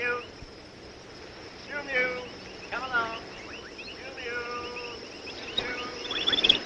you? Zoom you. Come along. Zoom you. Zoom you.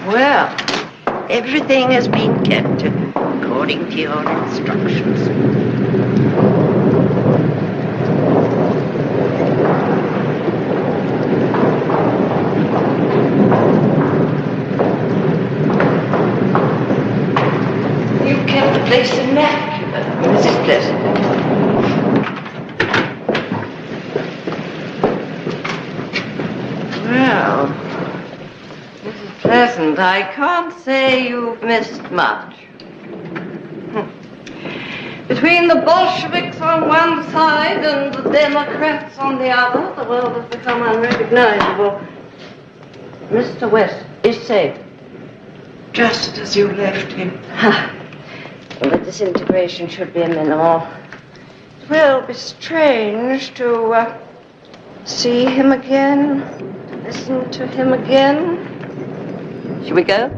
Well, everything has been kept according to your instructions. You kept the place immaculate, Mrs. Pleasant. Well, Pleasant, I can't say you've missed much. Between the Bolsheviks on one side and the Democrats on the other, the world has become unrecognizable. Mr. West is safe. Just as you left him. But disintegration should be minimal. It will be strange to see him again, to listen to him again. Shall we go?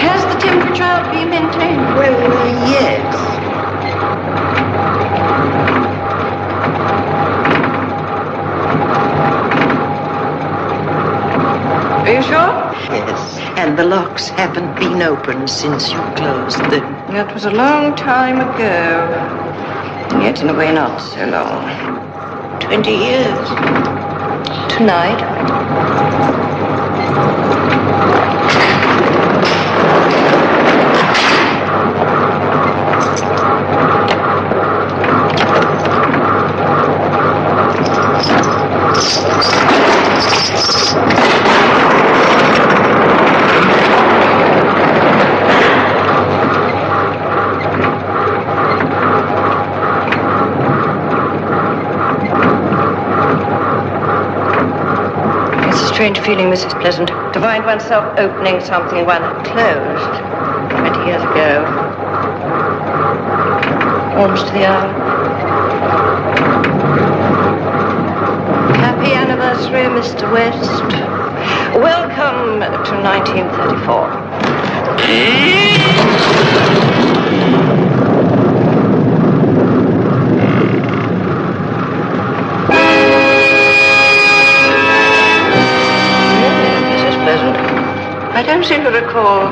Has the temperature been maintained? Well, yes. Are you sure? Yes, and the locks haven't been opened since you closed them. That was a long time ago. Yet, in a way, not so long. 20 years. Tonight. Strange feeling, Mrs. Pleasant, to find oneself opening something one had closed 20 years ago. Almost to the hour. Happy anniversary, Mr. West. Welcome to 1934. I don't seem to recall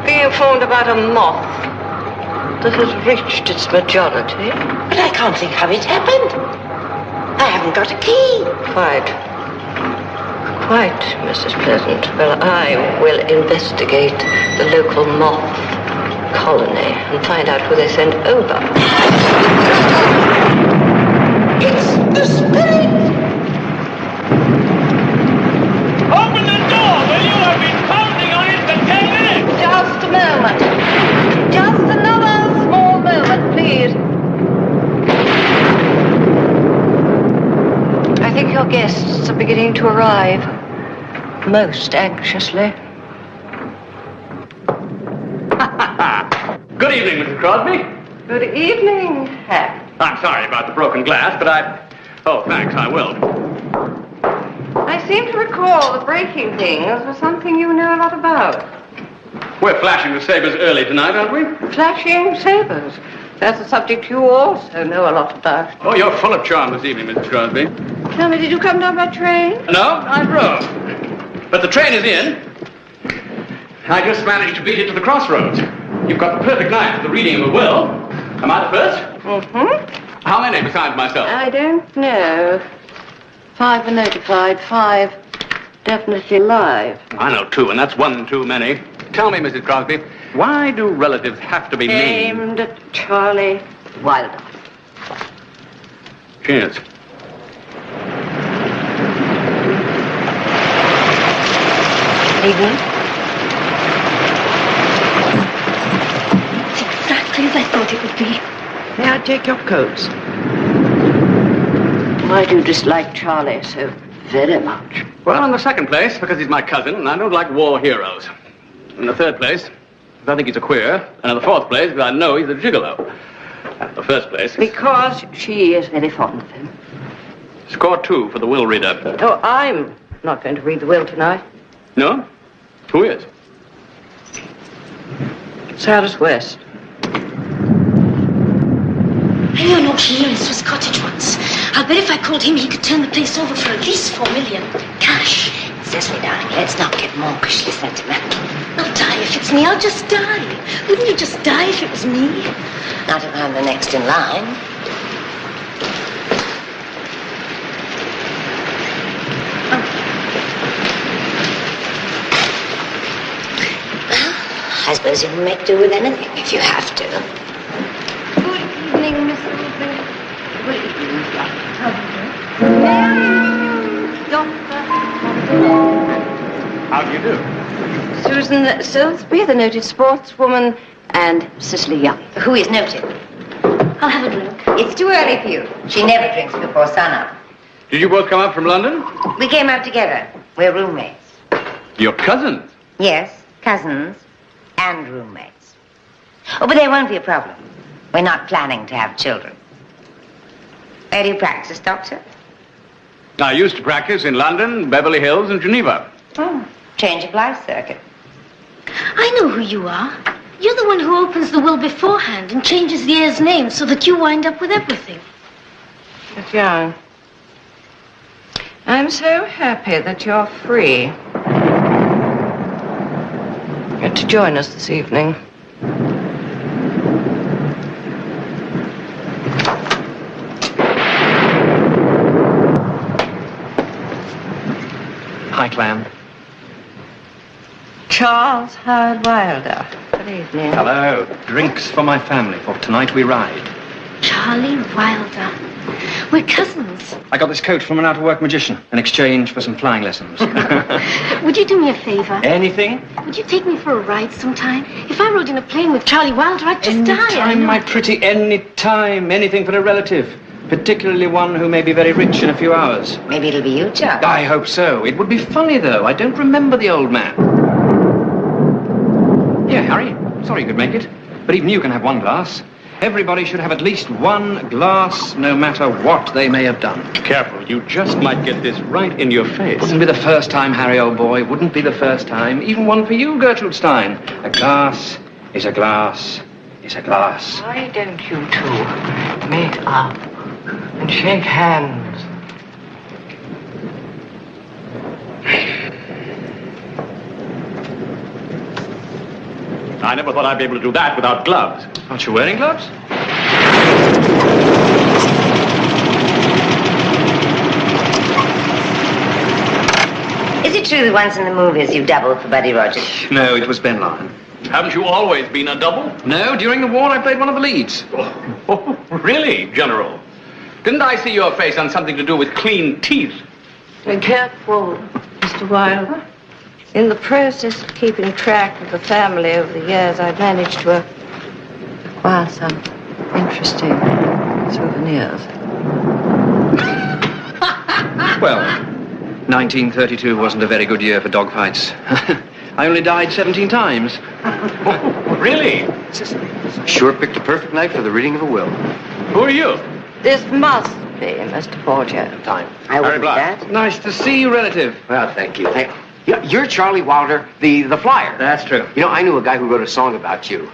being informed about a moth that has reached its majority. But I can't think how it happened. I haven't got a key. Quite, Mrs. Pleasant. Well, I will investigate the local moth colony and find out who they sent over. It's the spirit! think your guests are beginning to arrive. Most anxiously. Good evening, Mrs. Crosby. Good evening, Hap. I'm sorry about the broken glass, but Oh, thanks, I will. I seem to recall the breaking things was something you know a lot about. We're flashing the sabers early tonight, aren't we? Flashing sabers. That's a subject you also know a lot about. Oh, you're full of charm this evening, Mrs. Crosby. Tell me, did you come down by train? No, I drove. But the train is in. I just managed to beat it to the crossroads. You've got the perfect night for the reading of a will. Am I the first? Mm-hmm. How many besides myself? I don't know. 5 were notified, 5 definitely live. I know 2, and that's 1 too many. Tell me, Mrs. Crosby, why do relatives have to be mean? Aimed at Charlie Wilder. Cheers. Evening. It's exactly as I thought it would be. May I take your coats? Why do you dislike Charlie so very much? Well, in the second place, because he's my cousin, and I don't like war heroes. In the third place, because I think he's a queer. And in the fourth place, because I know he's a gigolo. And in the first place... Because she is very fond of him. Score 2 for the will reader. Oh, I'm not going to read the will tonight. No? Who is? Cyrus West. I know an auctioneer in Swiss Cottage once. I'll bet if I called him, he could turn the place over for at least 4 million. Cash. Cecily, darling, let's not get mawkishly sentimental. I'll die if it's me. I'll just die. Wouldn't you just die if it was me? Not if I'm the next in line. I suppose you can make do with anything if you have to. Good evening, Miss Ruby. Good evening, Doctor. How do you do? Susan Silsby, the noted sportswoman, and Cicely Young. Who is noted? I'll have a drink. It's too early for you. She never drinks before sunup. Did you both come up from London? We came out together. We're roommates. Your cousins? Yes, cousins and roommates. Oh, but there won't be a problem. We're not planning to have children. Where do you practice, Doctor? I used to practice in London, Beverly Hills, and Geneva. Oh, change of life circuit. I know who you are. You're the one who opens the will beforehand and changes the heir's name so that you wind up with everything. Miss Young, I'm so happy that you're free. Get to join us this evening. Hi, Clam. Charles Howard Wilder. Good evening. Hello. Drinks for my family, for tonight we ride. Charlie Wilder. We're cousins. I got this coat from an out-of-work magician in exchange for some flying lessons. Would you do me a favor? Anything? Would you take me for a ride sometime? If I rode in a plane with Charlie Wilder, I'd just die. I Anytime, know. my pretty, any time. Anything for a relative. Particularly one who may be very rich in a few hours. Maybe it'll be you, Charles. I hope so. It would be funny, though. I don't remember the old man. Here, Harry. Sorry you could make it. But even you can have one glass. Everybody should have at least one glass, no matter what they may have done. Careful, you just might get this right in your face. Wouldn't be the first time, Harry, old boy. Wouldn't be the first time. Even one for you, Gertrude Stein. A glass is a glass is a glass. Why don't you two meet up and shake hands? I never thought I'd be able to do that without gloves. Aren't you wearing gloves? Is it true that once in the movies you doubled for Buddy Rogers? No, it was Ben Lyon. Haven't you always been a double? No, during the war I played one of the leads. Oh, really, General? Didn't I see your face on something to do with clean teeth? Be careful, Mr. Wilder. In the process of keeping track of the family over the years, I've managed to acquire some interesting souvenirs. Well, 1932 wasn't a very good year for dogfights. I only died 17 times. Really? Sure picked a perfect night for the reading of a will. Who are you? This must be Mr. Porter. Time. I will Harry do Black. that. Nice to see you, relative. Well, thank you. You're Charlie Wilder, the flyer. That's true. You know, I knew a guy who wrote a song about you.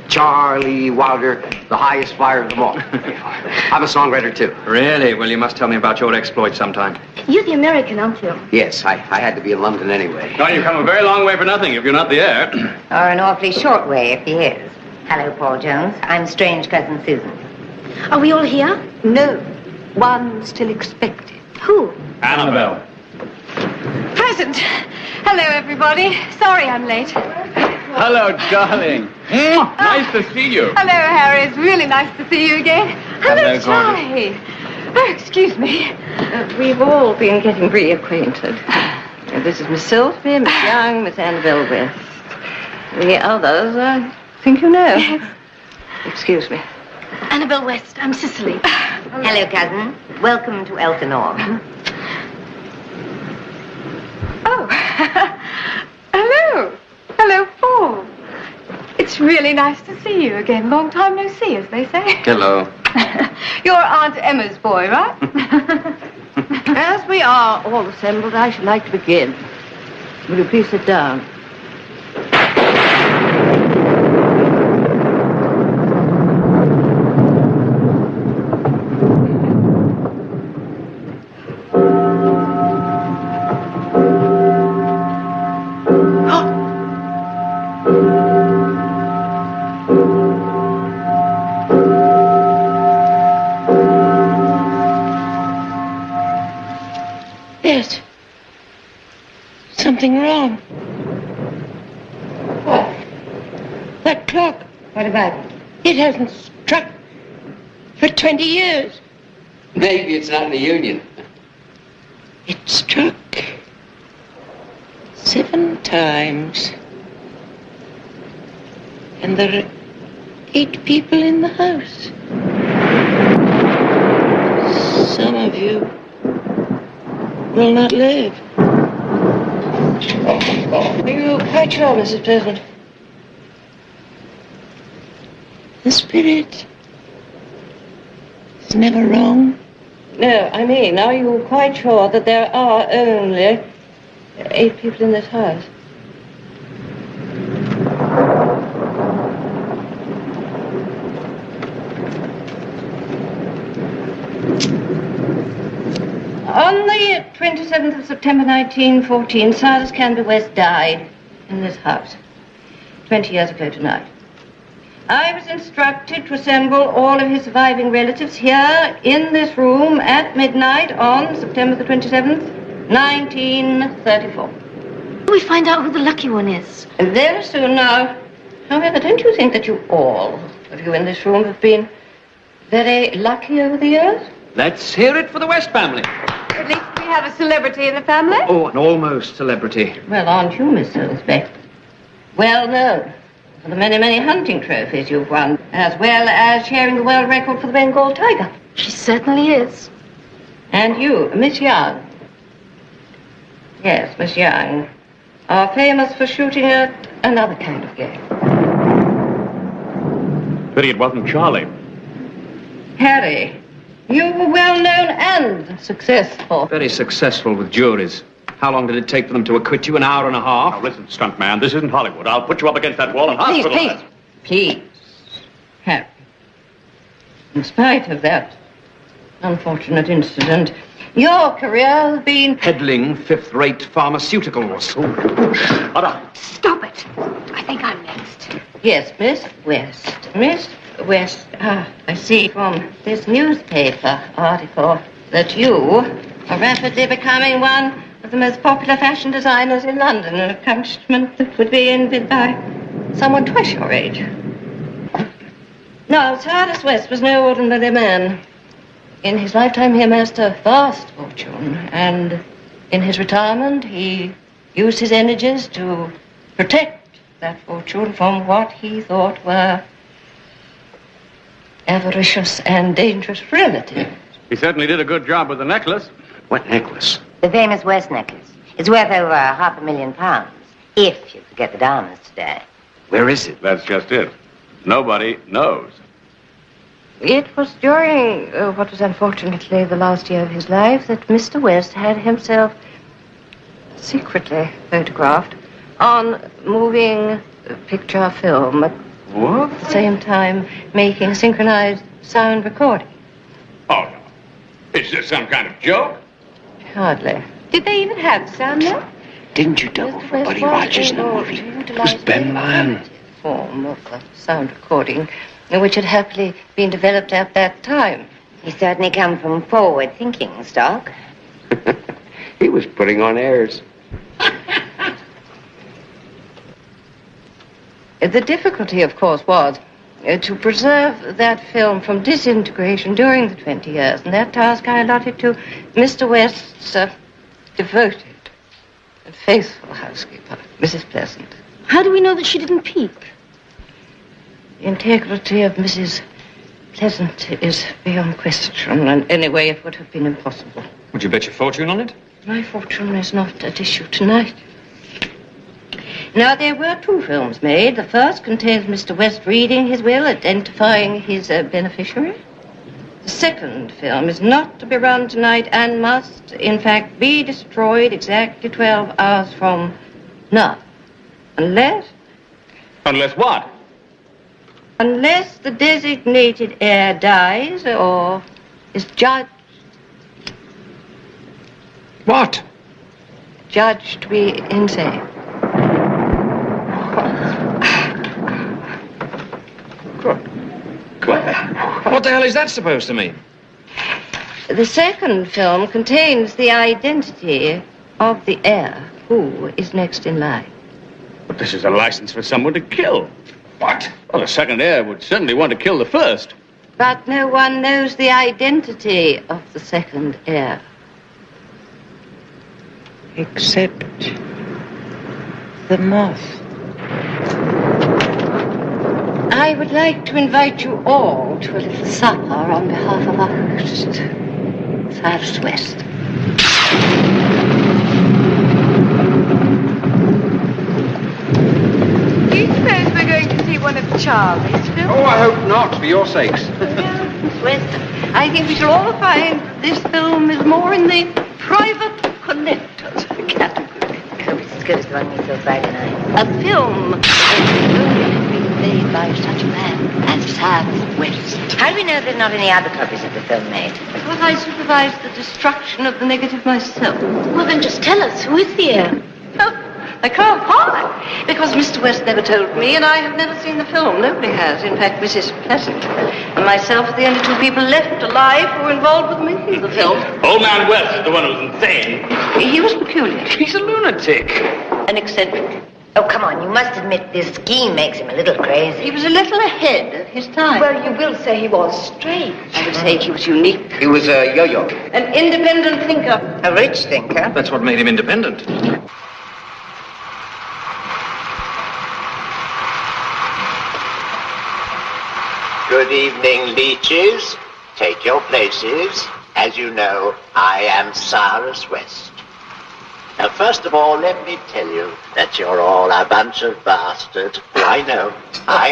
Charlie Wilder, the highest flyer of them all. I'm a songwriter, too. Really? Well, you must tell me about your exploits sometime. You're the American, aren't you? Yes, I had to be in London anyway. Well, you've come a very long way for nothing if you're not the heir. Or an awfully short way if he is. Hello, Paul Jones. I'm strange cousin Susan. Are we all here? No, one still expected. Who? Annabelle. Present. Hello, everybody. Sorry I'm late. Hello, darling. Nice to see you. Hello, Harry. It's really nice to see you again. Hello, Hello, Charlie. Oh, excuse me. We've all been getting reacquainted. This is Miss Silsby, Miss Young, Miss Annabelle West. The others, I think you know. Excuse me. Annabelle West. I'm Cicely. Hello, cousin. Welcome to Elsinore. Oh. Hello. Hello, Paul. It's really nice to see you again. Long time no see, as they say. Hello. You're Aunt Emma's boy, right? As we are all assembled, I should like to begin. Will you please sit down? There's something wrong. What? That clock. What about it? It hasn't struck for 20 years. Maybe it's not in the Union. It struck 7 times. And there are 8 people in the house. Some of you will not live. Are you quite sure, Mrs. President? The spirit is never wrong. No, I mean, are you quite sure that there are only 8 people in this house? On the 27th of September 1914, Cyrus West died in this house 20 years ago tonight. I was instructed to assemble all of his surviving relatives here in this room at midnight on September the 27th, 1934. We find out who the lucky one is. Very soon now. However, don't you think that you all of you in this room have been very lucky over the years? Let's hear it for the West family. At least we have a celebrity in the family. Oh, an almost celebrity. Well, aren't you, Miss Silsby? Well known for the many, many hunting trophies you've won, as well as sharing the world record for the Bengal tiger. She certainly is. And you, Miss Young. Yes, Miss Young, are famous for shooting at another kind of game. Pity it wasn't Charlie. Harry, you were well known and successful. Very successful with juries. How long did it take for them to acquit you? An hour and a half? Now, listen, stuntman, this isn't Hollywood. I'll put you up against that wall and hospitalize. Please, Harry. In spite of that unfortunate incident, your career has been... Peddling fifth-rate pharmaceuticals. Stop it. I think I'm next. Yes, Miss West. Miss West, I see from this newspaper article that you are rapidly becoming one of the most popular fashion designers in London, an accomplishment that would be envied by someone twice your age. Now, Cyrus West was no ordinary man. In his lifetime, he amassed a vast fortune, and in his retirement, he used his energies to protect that fortune from what he thought were avaricious and dangerous relatives. He certainly did a good job with the necklace. What necklace? The famous West necklace. It's worth over £500,000, if you forget the diamonds today. Where is it? That's just it. Nobody knows. It was during what was unfortunately the last year of his life that Mr. West had himself secretly photographed on moving picture film What? at the same time making a synchronized sound recording. Oh, no. Is this some kind of joke? Hardly. Did they even have sound there? Didn't you double for Buddy Rogers in the movie? It was Ben Lyon. Form of sound recording, which had happily been developed at that time. He certainly come from forward-thinking stock. He was putting on airs. The difficulty, of course, was to preserve that film from disintegration during the 20 years, and that task I allotted to Mr. West's devoted and faithful housekeeper, Mrs. Pleasant. How do we know that she didn't peek? The integrity of Mrs. Pleasant is beyond question, and anyway, it would have been impossible. Would you bet your fortune on it? My fortune is not at issue tonight. Now, there were 2 films made. The first contains Mr. West reading his will, identifying his beneficiary. The second film is not to be run tonight and must, in fact, be destroyed exactly 12 hours from now. Unless what? Unless the designated heir dies or is judged. What? Judged to be insane. What the hell is that supposed to mean? The second film contains the identity of the heir, who is next in line. But this is a license for someone to kill. What? Well, the second heir would certainly want to kill the first. But no one knows the identity of the second heir. Except the moth. I would like to invite you all to a little supper on behalf of our host, Cyrus West. Do you suppose we're going to see one of Charlie's films? Oh, I hope not, for your sakes. Miss West, I think we shall all find this film is more in the private collector's category. Hope it's as good as the one we saw Friday night. A film that can only be made by such a man as Cyrus West. How do we know there's not any other copies of the film made? Because I supervised the destruction of the negative myself. Well, then just tell us, who is the heir? Oh, I can't why? Because Mr. West never told me, and I have never seen the film. Nobody has. In fact, Mrs. Pleasant and myself are the only 2 people left alive who were involved with making the film. Old man West is the one who's insane. He was peculiar. He's a lunatic. An eccentric. Oh, come on, you must admit this scheme makes him a little crazy. He was a little ahead of his time. Well, you will say he was strange. I would say he was unique. He was a yo-yo. An independent thinker. A rich thinker. That's what made him independent. Good evening, leeches. Take your places. As you know, I am Cyrus West. Now, first of all, let me tell you that you're all a bunch of bastards. I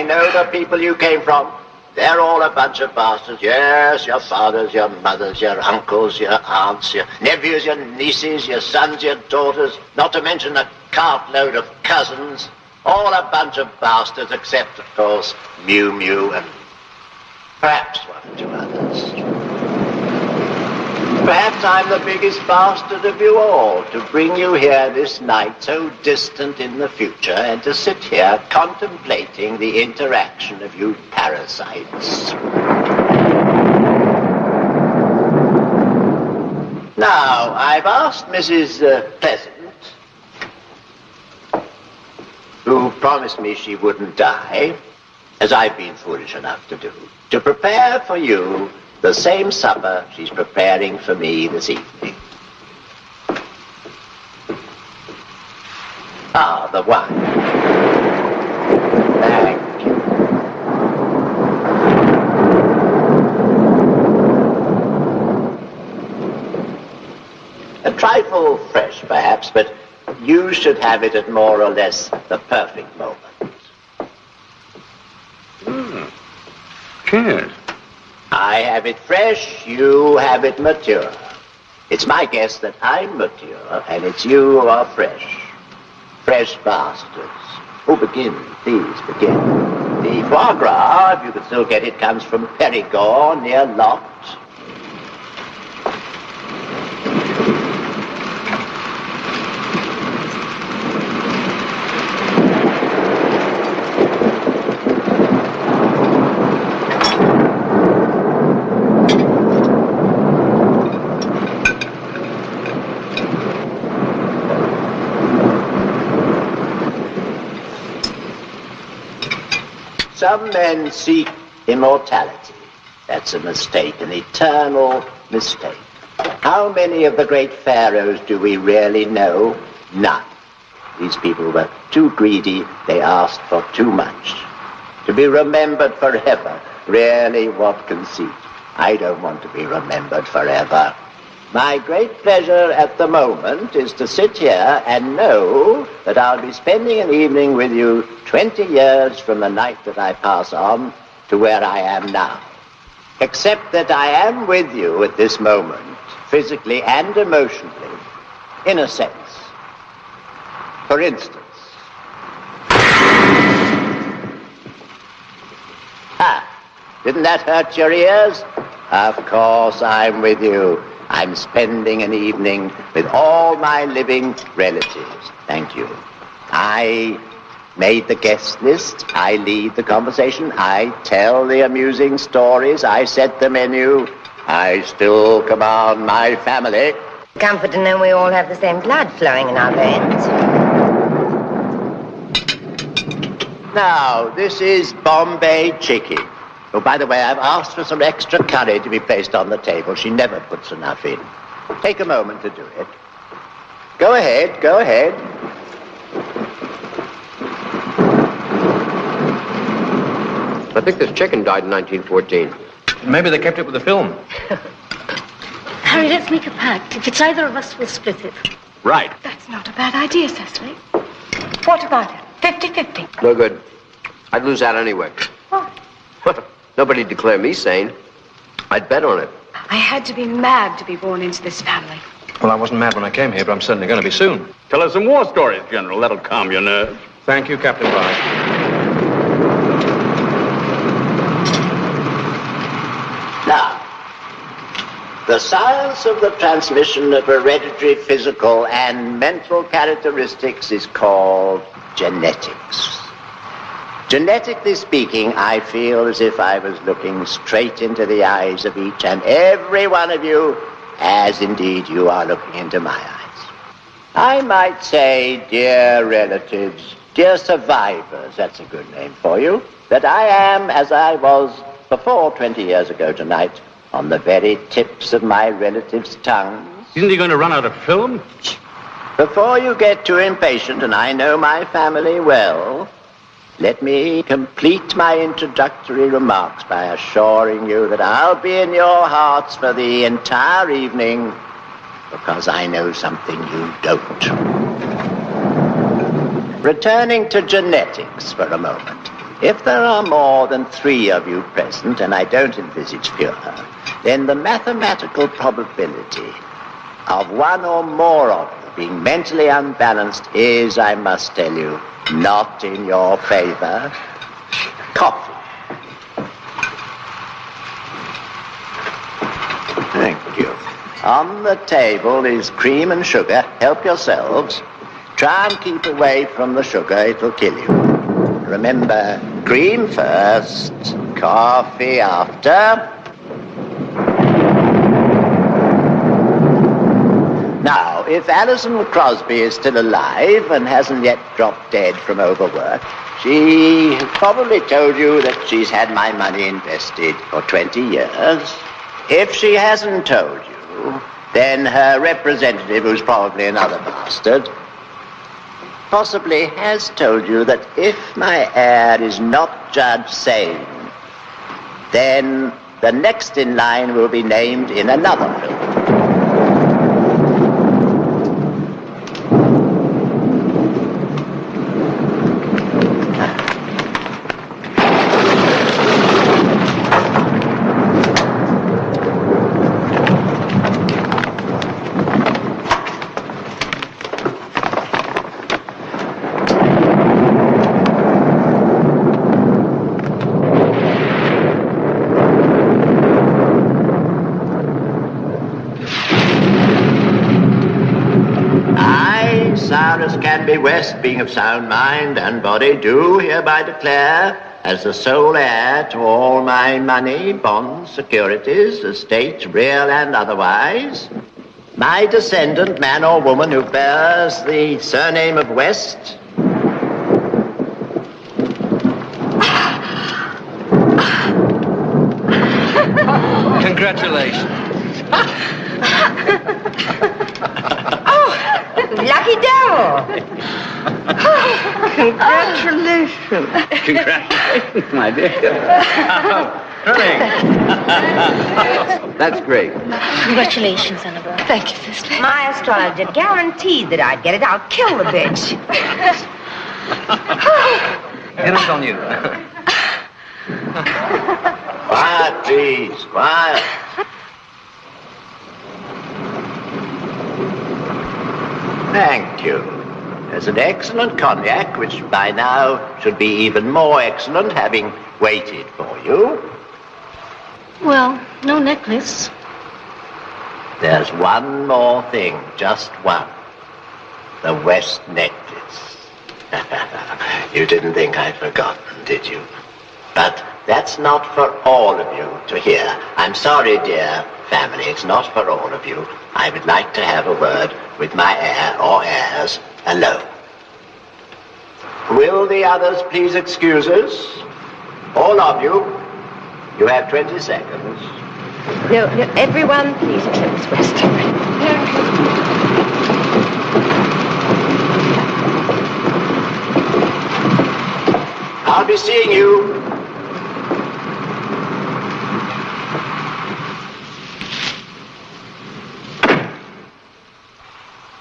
know the people you came from. They're all a bunch of bastards. Yes, your fathers, your mothers, your uncles, your aunts, your nephews, your nieces, your sons, your daughters, not to mention a cartload of cousins. All a bunch of bastards, except, of course, Mew Mew and perhaps 1 or 2 others. Perhaps I'm the biggest bastard of you all, to bring you here this night so distant in the future and to sit here contemplating the interaction of you parasites. Now, I've asked Mrs. Pleasant, who promised me she wouldn't die, as I've been foolish enough to do, to prepare for you the same supper she's preparing for me this evening. Ah, the wine. Thank you. A trifle fresh, perhaps, but you should have it at more or less the perfect moment. Cheers. I have it fresh, you have it mature. It's my guess that I'm mature, and it's you who are fresh. Fresh bastards. Oh, begin, please, begin. The foie gras, if you can still get it, comes from Perigord, near Lot. Some men seek immortality. That's a mistake, an eternal mistake. How many of the great pharaohs do we really know? None. These people were too greedy. They asked for too much. To be remembered forever. Really, what conceit. I don't want to be remembered forever. My great pleasure at the moment is to sit here and know that I'll be spending an evening with you 20 years from the night that I pass on to where I am now. Except that I am with you at this moment, physically and emotionally, in a sense. For instance, didn't that hurt your ears? Of course I'm with you. I'm spending an evening with all my living relatives. Thank you. I made the guest list. I lead the conversation. I tell the amusing stories. I set the menu. I still command my family. Comfort to know we all have the same blood flowing in our veins. Now, this is Bombay chicken. Oh, by the way, I've asked for some extra curry to be placed on the table. She never puts enough in. Take a moment to do it. Go ahead, go ahead. I think this chicken died in 1914. Maybe they kept it with the film. Harry, let's make a pact. If it's either of us, we'll split it. Right. That's not a bad idea, Cecily. What about it? 50-50. No good. I'd lose out anyway. What? Nobody'd declare me sane. I'd bet on it. I had to be mad to be born into this family. Well, I wasn't mad when I came here, but I'm certainly going to be soon. Tell us some war stories, General. That'll calm your nerves. Thank you, Captain Barnes. Now, the science of the transmission of hereditary physical and mental characteristics is called genetics. Genetically speaking, I feel as if I was looking straight into the eyes of each and every one of you, as indeed you are looking into my eyes. I might say, dear relatives, dear survivors, that's a good name for you, that I am, as I was before 20 years ago tonight, on the very tips of my relatives' tongues. Isn't he going to run out of film? Before you get too impatient, and I know my family well, let me complete my introductory remarks by assuring you that I'll be in your hearts for the entire evening, because I know something you don't. Returning to genetics for a moment. If there are more than 3 of you present, and I don't envisage fewer, then the mathematical probability of one or more of you being mentally unbalanced is, I must tell you, not in your favor. Coffee. Thank you. On the table is cream and sugar. Help yourselves. Try and keep away from the sugar. It'll kill you. Remember, cream first, coffee after. Now, if Alison Crosby is still alive and hasn't yet dropped dead from overwork, she probably told you that she's had my money invested for 20 years. If she hasn't told you, then her representative, who's probably another bastard, possibly has told you that if my heir is not judged sane, then the next in line will be named in another film. Cyrus Canby West, being of sound mind and body, do hereby declare, as the sole heir to all my money, bonds, securities, estate, real and otherwise, my descendant, man or woman, who bears the surname of West, Congratulations. Lucky devil. Congratulations. Congratulations, my dear. That's great. Congratulations, Annabelle. Thank you, sister. My astrologer guaranteed that I'd get it. I'll kill the bitch. Dinner's on you. quiet, please, quiet. Thank you. There's an excellent cognac, which by now should be even more excellent, having waited for you. Well, no necklace. There's one more thing, just one. The West necklace. You didn't think I'd forgotten, did you? But that's not for all of you to hear. I'm sorry, dear family, it's not for all of you. I would like to have a word with my heir or heirs alone. Will the others please excuse us? All of you. You have 20 seconds. No, everyone, please accept Miss West. I'll be seeing you.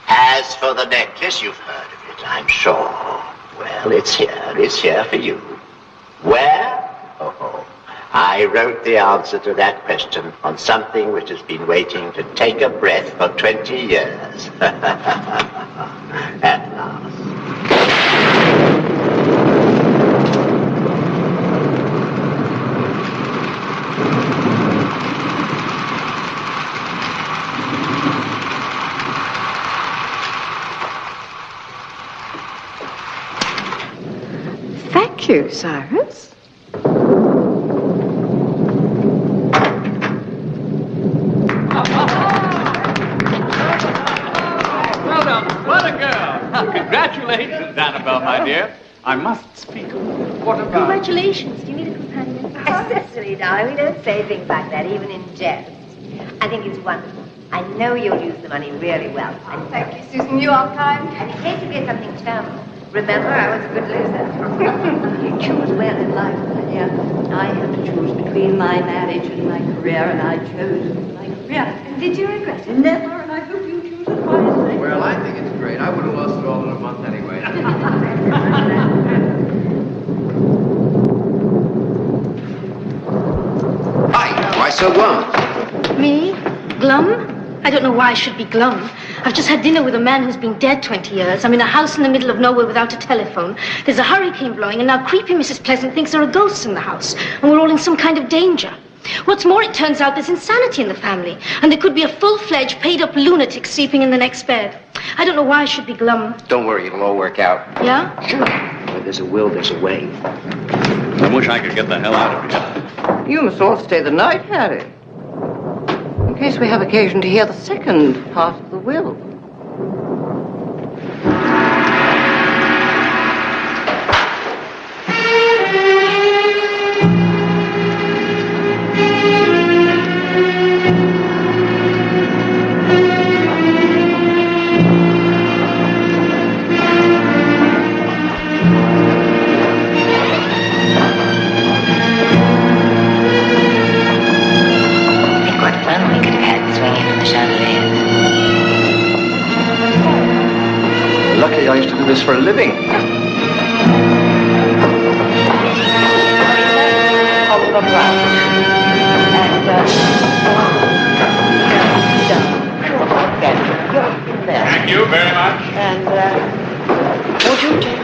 As for the necklace, you've heard of it, I'm sure. Well, it's here for you. Where? Oh, I wrote the answer to that question on something which has been waiting to take a breath for 20 years. At last. Thank you, Cyrus. Well done. What a girl. Congratulations, Annabelle, my dear. I must speak. What about... Congratulations. Do you need a companion? Cecily, darling, we don't say things like that, even in jest. I think it's wonderful. I know you'll use the money really well. And Thank you, Susan. You are kind. And in case you get something terrible, remember I was a good loser. You choose well in life, my dear. I had to choose between my marriage and my career, and I chose my career. And did you regret it? Never, and I hope you choose it wisely. Well, I think it's great. I would have lost it all in a month anyway. Hi, why so glum? Me? Glum? I don't know why I should be glum. I've just had dinner with a man who's been dead 20 years. I'm in a house in the middle of nowhere without a telephone. There's a hurricane blowing, and now creepy Mrs. Pleasant thinks there are ghosts in the house, and we're all in some kind of danger. What's more, it turns out there's insanity in the family, and there could be a full-fledged, paid-up lunatic sleeping in the next bed. I don't know why I should be glum. Don't worry, it'll all work out. Yeah? Sure. Where there's a will, there's a way. I wish I could get the hell out of here. You must all stay the night, Harry. In case we have occasion to hear the second part of the will. Lucky I used to do this for a living. Thank you very much. And, would you take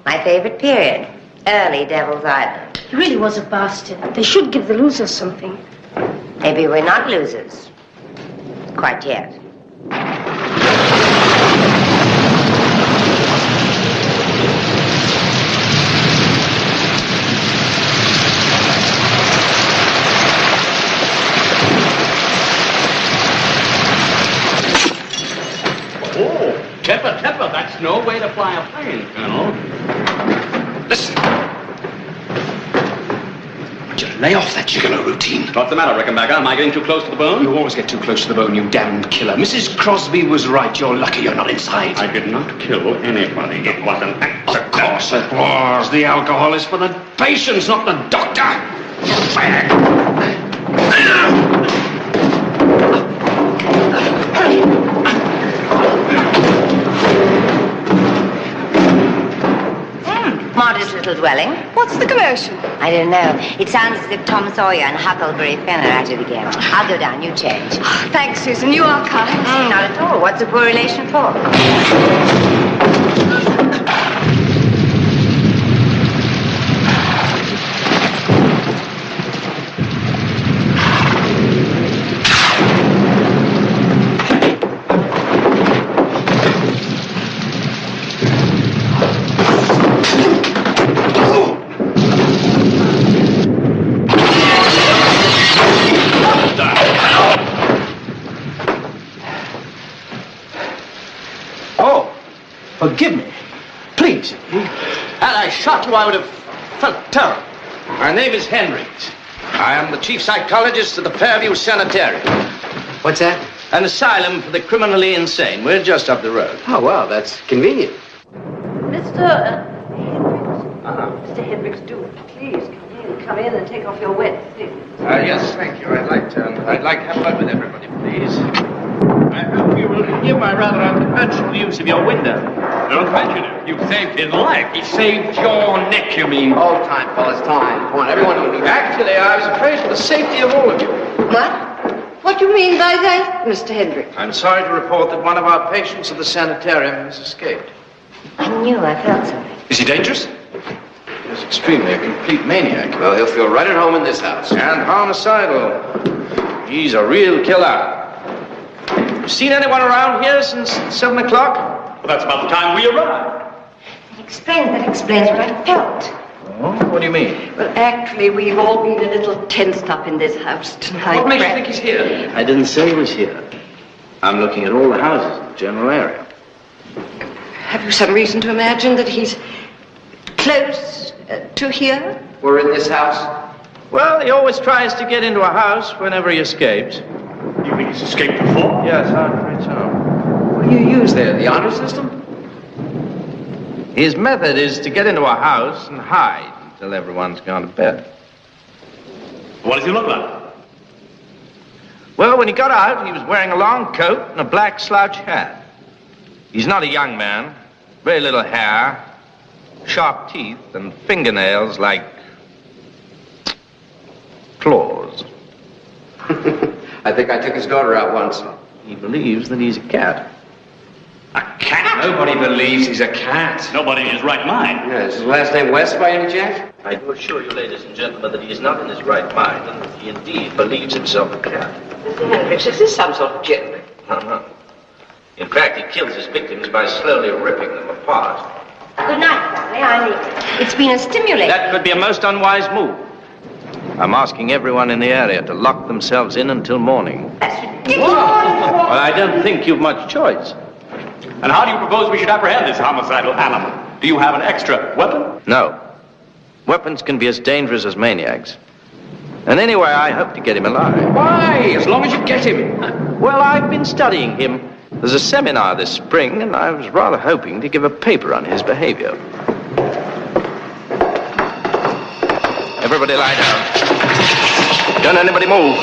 My favorite period, early Devil's Island. He really was a bastard. They should give the losers something. Maybe we're not losers. Quite yet. Temper, temper. That's no way to fly a plane, Colonel. Listen. Would you lay off that gigolo routine? What's the matter, Rickenbacker? Am I getting too close to the bone? You always get too close to the bone, you damned killer. Mrs. Crosby was right. You're lucky you're not inside. I did not kill anybody. It was an accident. Of course it was. The alcohol is for the patients, not the doctor. Modest little dwelling. What's the commotion? I don't know. It sounds as if Tom Sawyer and Huckleberry Finn are at it again. I'll go down. You change. Thanks, Susan. You are kind. Not at all. What's a poor relation for? Forgive me. Please. Had I shot you, I would have felt terrible. My name is Hendricks. I am the chief psychologist of the Fairview Sanitarium. What's that? An asylum for the criminally insane. We're just up the road. Oh, well, that's convenient. Mr. Hendricks. Mr. Hendricks, do please come in and take off your wet things. Yes, thank you. I'd like to have fun with everybody, please. I hope you will forgive my rather unconventional use of your window. Don't mention it. You saved his life. He saved your neck, you mean? Oh, time, fellas, time. Come on, everyone will be back. Actually, I was afraid for the safety of all of you. What? What do you mean by that, Mr. Hendricks? I'm sorry to report that one of our patients at the sanitarium has escaped. I knew I felt something. Is he dangerous? He's extremely a complete maniac. Well, he'll feel right at home in this house. And homicidal. He's a real killer. You seen anyone around here since 7 o'clock? Well, that's about the time we arrived. That explains what I felt. Oh, what do you mean? Well, actually, we've all been a little tensed up in this house tonight. What makes you think he's here? I didn't say he was here. I'm looking at all the houses in the general area. Have you some reason to imagine that he's close to here? We're in this house? Well, he always tries to get into a house whenever he escapes. You mean he's escaped before? Yes, I'm afraid so. What do you use there, the honor system? His method is to get into a house and hide until everyone's gone to bed. What does he look like? Well, when he got out, he was wearing a long coat and a black slouch hat. He's not a young man. Very little hair, sharp teeth, and fingernails like claws. I think I took his daughter out once. He believes that he's a cat. A cat? Nobody believes he's a cat. Nobody in his right mind. Yeah, is his last name West by any chance? I do assure you, ladies and gentlemen, that he is not in his right mind, and that he indeed believes himself a cat. Mr. Hendricks, is this some sort of joke? No. In fact, he kills his victims by slowly ripping them apart. Good night, family. I leave. It's been a stimulating. That could be a most unwise move. I'm asking everyone in the area to lock themselves in until morning. That's ridiculous. Well, I don't think you've much choice. And how do you propose we should apprehend this homicidal animal? Do you have an extra weapon? No. Weapons can be as dangerous as maniacs. And anyway, I hope to get him alive. Why? As long as you get him. Well, I've been studying him. There's a seminar this spring, and I was rather hoping to give a paper on his behavior. Everybody lie down. Don't anybody move.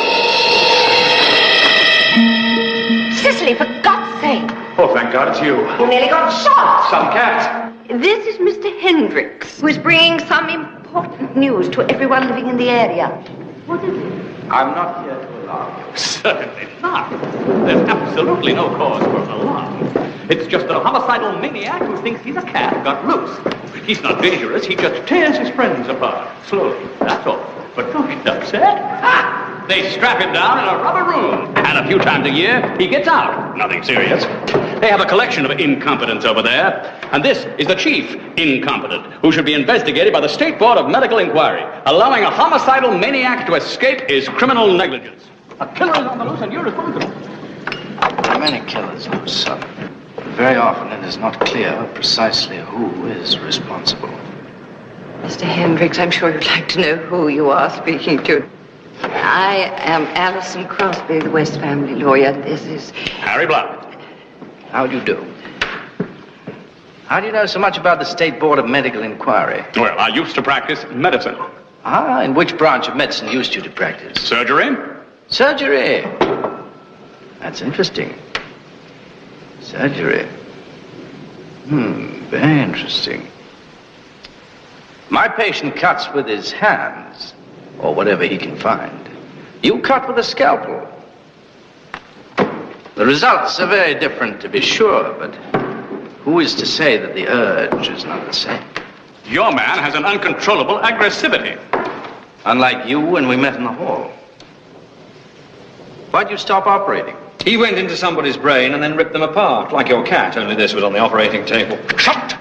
Cicely, for God's sake. Oh, thank God it's you. You nearly got shot. Some cat. This is Mr. Hendricks, who is bringing some important news to everyone living in the area. What is it? I'm not here to alarm you. Certainly not. There's absolutely no cause for alarm. It's just a homicidal maniac who thinks he's a cat got loose. He's not dangerous. He just tears his friends apart. Slowly. That's all. But don't get upset. Ah! They strap him down in a rubber room. And a few times a year, he gets out. Nothing serious. They have a collection of incompetents over there. And this is the chief incompetent, who should be investigated by the State Board of Medical Inquiry. Allowing a homicidal maniac to escape is criminal negligence. A killer is on the loose and you're responsible. There are many killers loose, son. very often it is not clear precisely who is responsible. Mr. Hendricks, I'm sure you'd like to know who you are speaking to. I am Alison Crosby, the West family lawyer. This is... Harry Block. How do you do? How do you know so much about the State Board of Medical Inquiry? Well, I used to practice medicine. Ah, in which branch of medicine used you to practice? Surgery? Surgery. That's interesting. Surgery. Very interesting. My patient cuts with his hands, or whatever he can find. You cut with a scalpel. The results are very different, to be sure, but who is to say that the urge is not the same? Your man has an uncontrollable aggressivity. Unlike you when we met in the hall. Why'd you stop operating? He went into somebody's brain and then ripped them apart, like your cat, only this was on the operating table. Shut!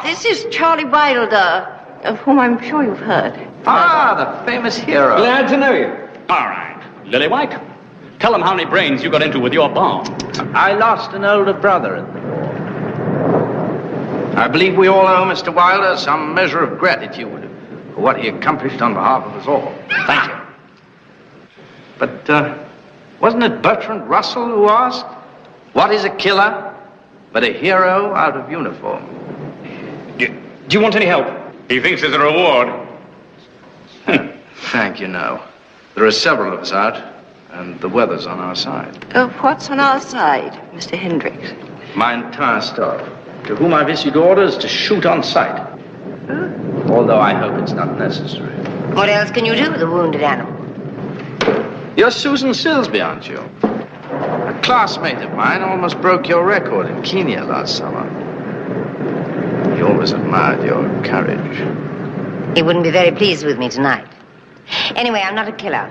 This is Charlie Wilder, of whom I'm sure you've heard. Ah, the famous hero. Glad to know you. All right. Lily White, tell him how many brains you got into with your bomb. I lost an older brother at the war. I believe we all owe Mr. Wilder some measure of gratitude for what he accomplished on behalf of us all. Thank you. But, wasn't it Bertrand Russell who asked, what is a killer but a hero out of uniform? Do you want any help? He thinks there's a reward. Thank you, no. There are several of us out, and the weather's on our side. What's on our side, Mr. Hendricks? My entire staff, to whom I've issued orders to shoot on sight. Although I hope it's not necessary. What else can you do with a wounded animal? You're Susan Silsby, aren't you? A classmate of mine almost broke your record in Kenya last summer. He always admired your courage. He wouldn't be very pleased with me tonight. Anyway, I'm not a killer.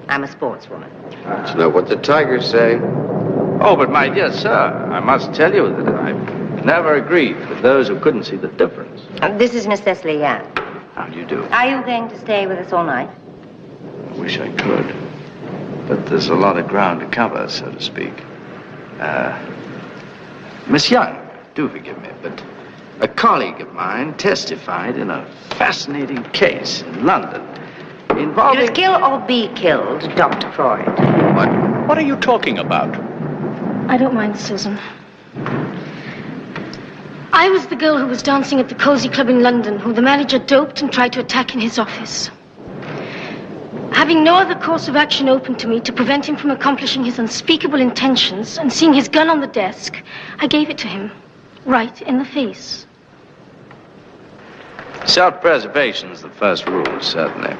I'm a sportswoman. That's not what the tigers say. Oh, but my dear sir, I must tell you that I've never agreed with those who couldn't see the difference. This is Miss Cecily Yan. How do you do? Are you going to stay with us all night? I wish I could. But there's a lot of ground to cover, so to speak. Miss Young, do forgive me, but a colleague of mine testified in a fascinating case in London involving... It was kill or be killed, Dr. Freud. What are you talking about? I don't mind, Susan. I was the girl who was dancing at the Cozy Club in London, who the manager doped and tried to attack in his office. Having no other course of action open to me to prevent him from accomplishing his unspeakable intentions and seeing his gun on the desk, I gave it to him, right in the face. Self-preservation's the first rule, certainly.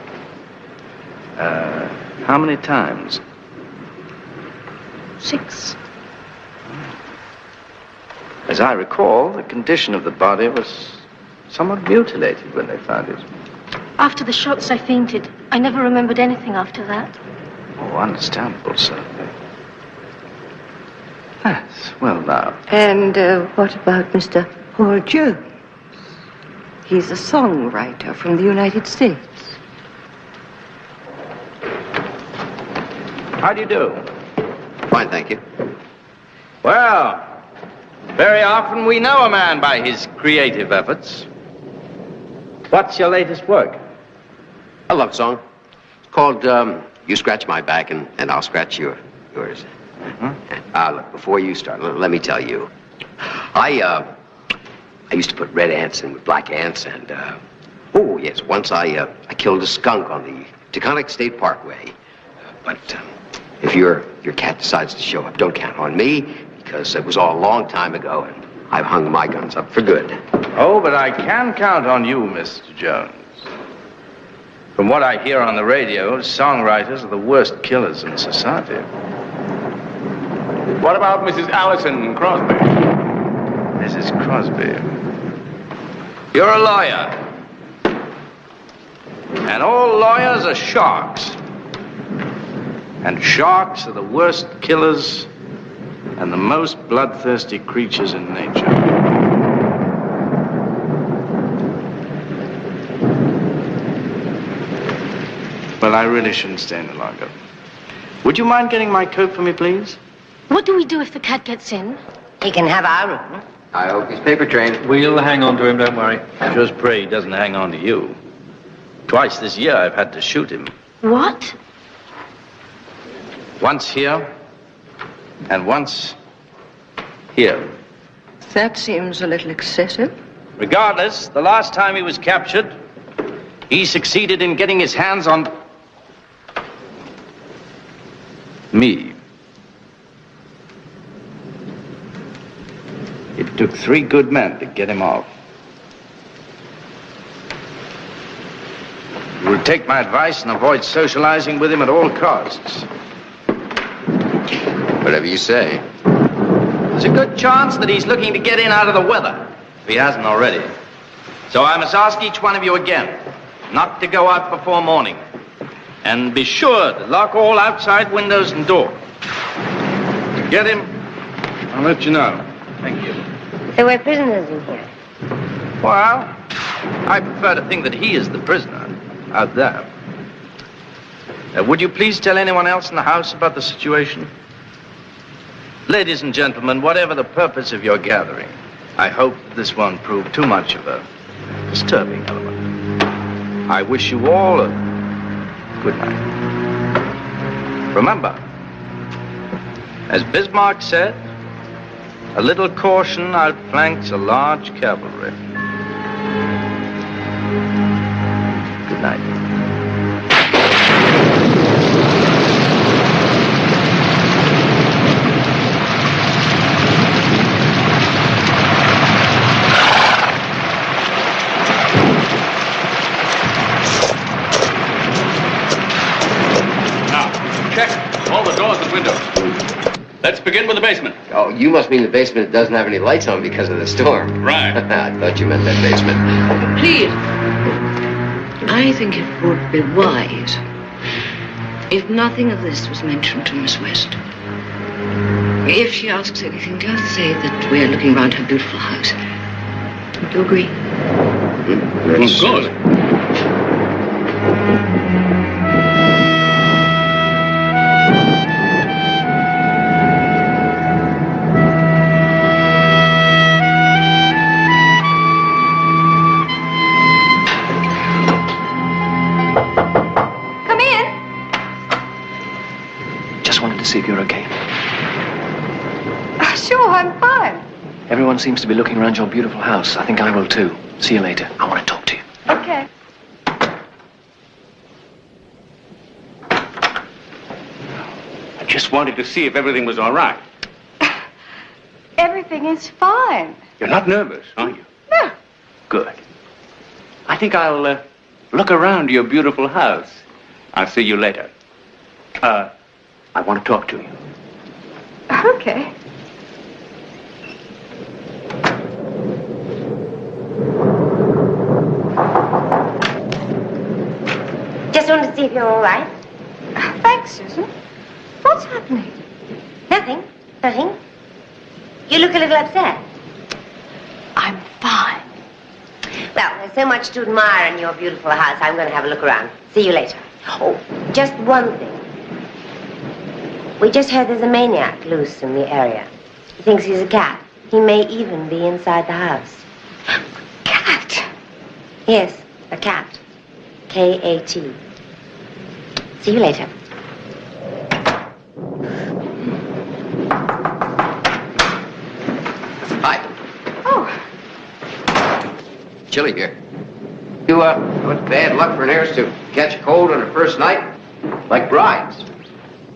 How many times? 6. As I recall, the condition of the body was somewhat mutilated when they found it. After the shots, I fainted. I never remembered anything after that. Oh, understandable, certainly. Yes, well now. And what about Mr. Paul Jones? He's a songwriter from the United States. How do you do? Fine, thank you. Well, very often we know a man by his creative efforts. What's your latest work? A love song. It's called You Scratch My Back and I'll Scratch Yours. Mm-hmm. Look, before you start, let me tell you. I used to put red ants in with black ants, and oh yes, once I killed a skunk on the Taconic State Parkway. But if your cat decides to show up, don't count on me, because it was all a long time ago, and I've hung my guns up for good. Oh, but I can count on you, Mr. Jones. From what I hear on the radio, songwriters are the worst killers in society. What about Mrs. Allison Crosby? Mrs. Crosby. You're a lawyer. And all lawyers are sharks. And sharks are the worst killers and the most bloodthirsty creatures in nature. Well, I really shouldn't stay any longer. Would you mind getting my coat for me, please? What do we do if the cat gets in? He can have our room. I hope he's paper trained. We'll hang on to him, don't worry. Just pray he doesn't hang on to you. Twice this year I've had to shoot him. What? Once here, and once here. That seems a little excessive. Regardless, the last time he was captured, he succeeded in getting his hands on me. It took 3 good men to get him off. You will take my advice and avoid socializing with him at all costs. Whatever you say. There's a good chance that he's looking to get in out of the weather, if he hasn't already. So I must ask each one of you again, not to go out before morning. And be sure to lock all outside windows and doors. To get him, I'll let you know. Thank you. There were prisoners in here. Well, I prefer to think that he is the prisoner out there. Would you please tell anyone else in the house about the situation? Ladies and gentlemen, whatever the purpose of your gathering, I hope that this won't prove too much of a disturbing element. I wish you all a good night. Remember, as Bismarck said, a little caution outflanks a large cavalry. Good night. All the doors and windows. Let's begin with the basement. Oh, you must mean the basement that doesn't have any lights on because of the storm. Right. I thought you meant that basement. Please, I think it would be wise if nothing of this was mentioned to Miss West. If she asks anything, just say that we're looking around her beautiful house. Do you agree? Of course. See if you're okay. Sure, I'm fine. Everyone seems to be looking around your beautiful house. I think I will too. See you later. I want to talk to you. Okay. I just wanted to see if everything was all right. Everything is fine. You're not nervous, are you? No. Good. I think I'll look around your beautiful house. I'll see you later. I want to talk to you. Okay. Just wanted to see if you're all right. Thanks, Susan. What's happening? Nothing. Nothing. You look a little upset. I'm fine. Well, there's so much to admire in your beautiful house. I'm going to have a look around. See you later. Oh, just one thing. We just heard there's a maniac loose in the area. He thinks he's a cat. He may even be inside the house. Cat? Yes, a cat. K-A-T. See you later. Hi. Oh. Chilly here. What bad luck for an heiress to catch a cold on her first night? Like brides.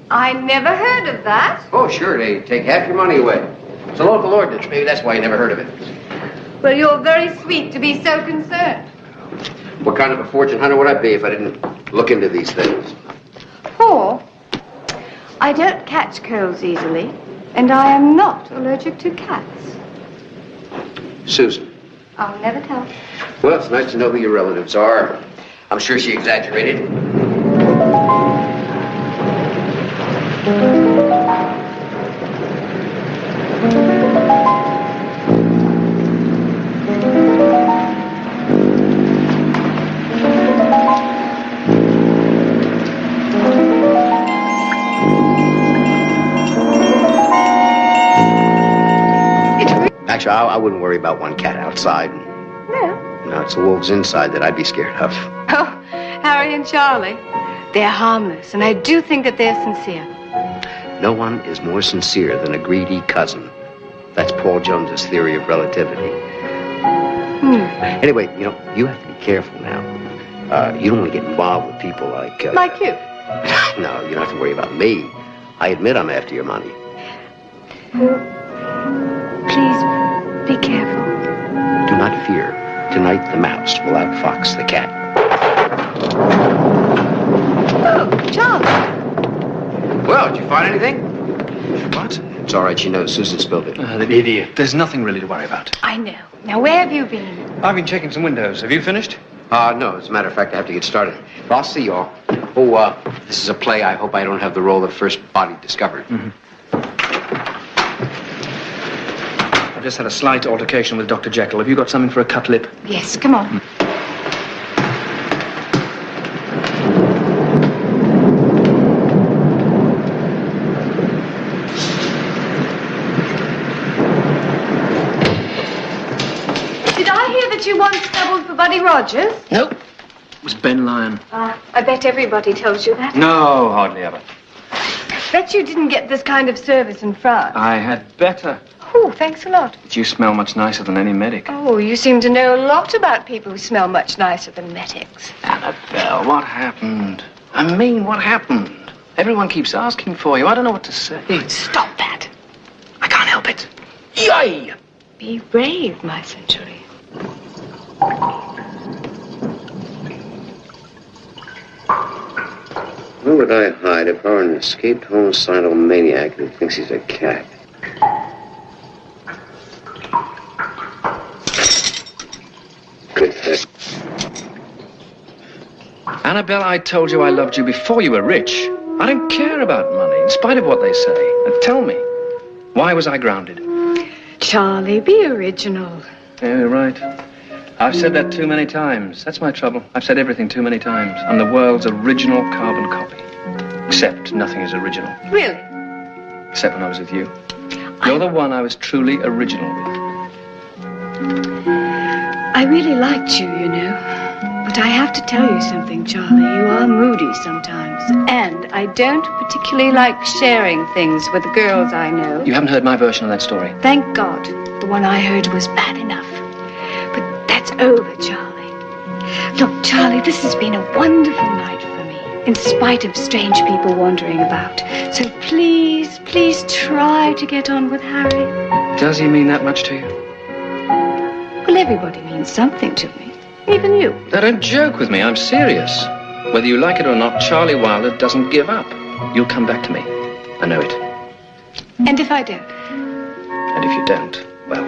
I never heard of that. Oh, sure, they take half your money away. It's a local ordinance. Maybe that's why you never heard of it. Well, you're very sweet to be so concerned. What kind of a fortune hunter would I be if I didn't look into these things? Paul, I don't catch colds easily, and I am not allergic to cats. Susan. I'll never tell. Well, it's nice to know who your relatives are. I'm sure she exaggerated. Actually, I wouldn't worry about one cat outside. No. No, it's the wolves inside that I'd be scared of. Oh, Harry and Charlie. They're harmless, and I do think that they're sincere. No one is more sincere than a greedy cousin. That's Paul Jones's theory of relativity. Anyway, you know, you have to be careful now. You don't want to get involved with people like... Like you? No, you don't have to worry about me. I admit I'm after your money. Please, be careful. Do not fear. Tonight the mouse will outfox the cat. Oh, Charlie. Well, did you find anything? What? It's all right, she knows. Susan spilled it. The idiot. There's nothing really to worry about. I know. Now, where have you been? I've been checking some windows. Have you finished? No, as a matter of fact, I have to get started. But I'll see y'all. Oh, this is a play. I hope I don't have the role of first body discovered. I've just had a slight altercation with Dr. Jekyll. Have you got something for a cut lip? Yes, come on. Did I hear that you once doubled for Buddy Rogers? Nope. It was Ben Lyon. I bet everybody tells you that. No, hardly ever. Bet you didn't get this kind of service in France. I had better. Oh, thanks a lot. But you smell much nicer than any medic. Oh, you seem to know a lot about people who smell much nicer than medics. Annabelle, what happened? I mean, what happened? Everyone keeps asking for you. I don't know what to say. Stop that. I can't help it. Yay! Be brave, my century. Where would I hide if I were an escaped homicidal maniac who thinks he's a cat? Good heck. Annabelle, I told you I loved you before you were rich. I don't care about money, in spite of what they say. Now tell me, why was I grounded? Charlie, be original. Yeah, you're right. I've said that too many times. That's my trouble. I've said everything too many times. I'm the world's original carbon copy. Except nothing is original. Really? Except when I was with you. You're the one I was truly original with. I really liked you, you know. But I have to tell you something, Charlie. You are moody sometimes. And I don't particularly like sharing things with the girls I know. You haven't heard my version of that story. Thank God. The one I heard was bad enough. But that's over, Charlie. Look, Charlie, this has been a wonderful night for me, in spite of strange people wandering about. So please, please try to get on with Harry. Does he mean that much to you? Well, everybody means something to me. Even you. Now, don't joke with me. I'm serious. Whether you like it or not, Charlie Wilder doesn't give up. You'll come back to me. I know it. And if I don't? And if you don't, well, I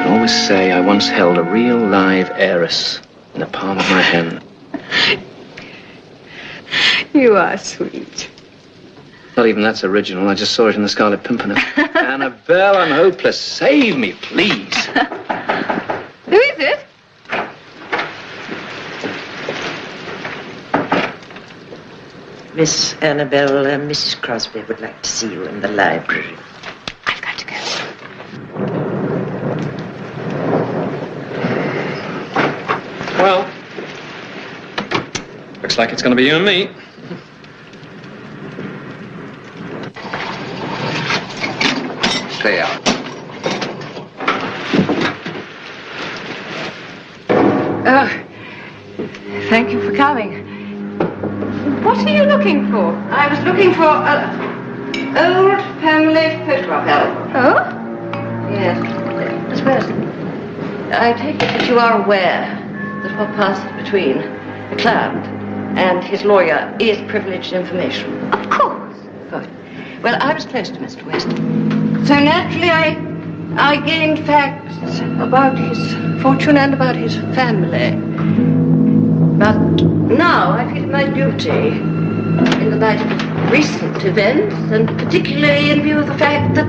can always say I once held a real live heiress in the palm of my hand. You are sweet. Not even that's original. I just saw it in the Scarlet Pimpernel. Annabelle, I'm hopeless. Save me, please. Who is it? Miss Annabelle, Mrs. Crosby would like to see you in the library. I've got to go. Well, looks like it's going to be you and me. Stay out. Oh, thank you for coming. What are you looking for? I was looking for an old family photograph album. Oh? Yes. Miss West, I take it that you are aware that what passed between the client and his lawyer is privileged information. Of course. Good. Well, I was close to Mr. West. So naturally, I gained facts about his fortune and about his family. But now I feel my duty in the light of recent events, and particularly in view of the fact that,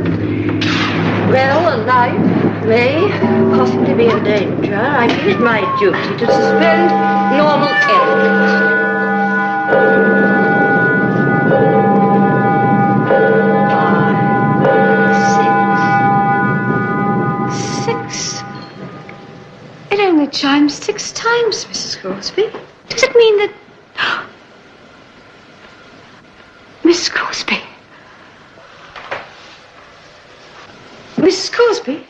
well, a life may possibly be in danger, I feel it my duty to suspend normal etiquette. 5, 6, chimed 6 times, Mrs. Crosby. Does it mean that... Mrs. Crosby? Mrs. Crosby?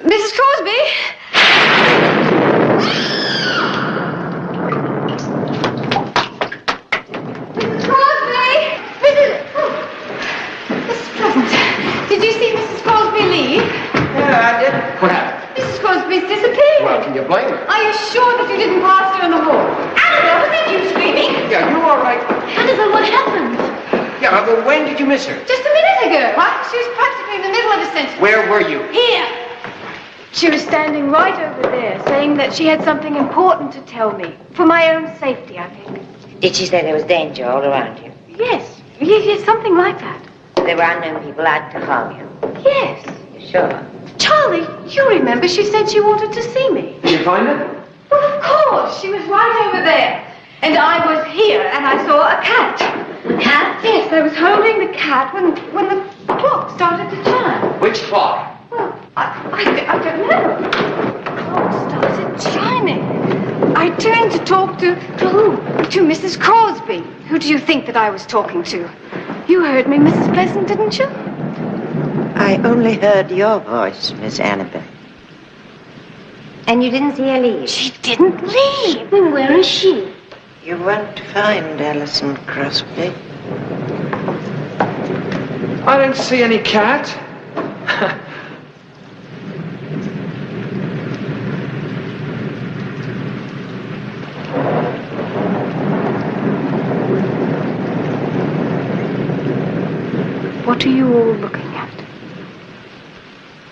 Mrs. Crosby? Mrs. Crosby? Mrs. Pleasant, did you see Mrs. Crosby leave? Yeah, I did. What happened? Mrs. Crosby's disappeared. Well, can you blame her? Are you sure that you didn't pass her in the hall? Annabelle, was that you screaming? Yeah, you all right? Annabelle, what happened? Yeah, but when did you miss her? Just a minute ago. What? She was practically in the middle of a sentence. Where were you? Here. She was standing right over there, saying that she had something important to tell me. For my own safety, I think. Did she say there was danger all around you? Yes, something like that. There were unknown people out to harm you? Yes. You sure? Charlie, you remember she said she wanted to see me. Did you find her? Well, of course. She was right over there. And I was here, and I saw a cat. A cat? Yes, I was holding the cat when the clock started to chime. Which clock? Well, I don't know. The clock started chiming. I turned to talk to who? To Mrs. Crosby. Who do you think that I was talking to? You heard me, Mrs. Pleasant, didn't you? I only heard your voice, Miss Annabelle. And you didn't see her leave? She didn't leave. Then where is she? You won't find Alison Crosby. I don't see any cat. What are you all looking at?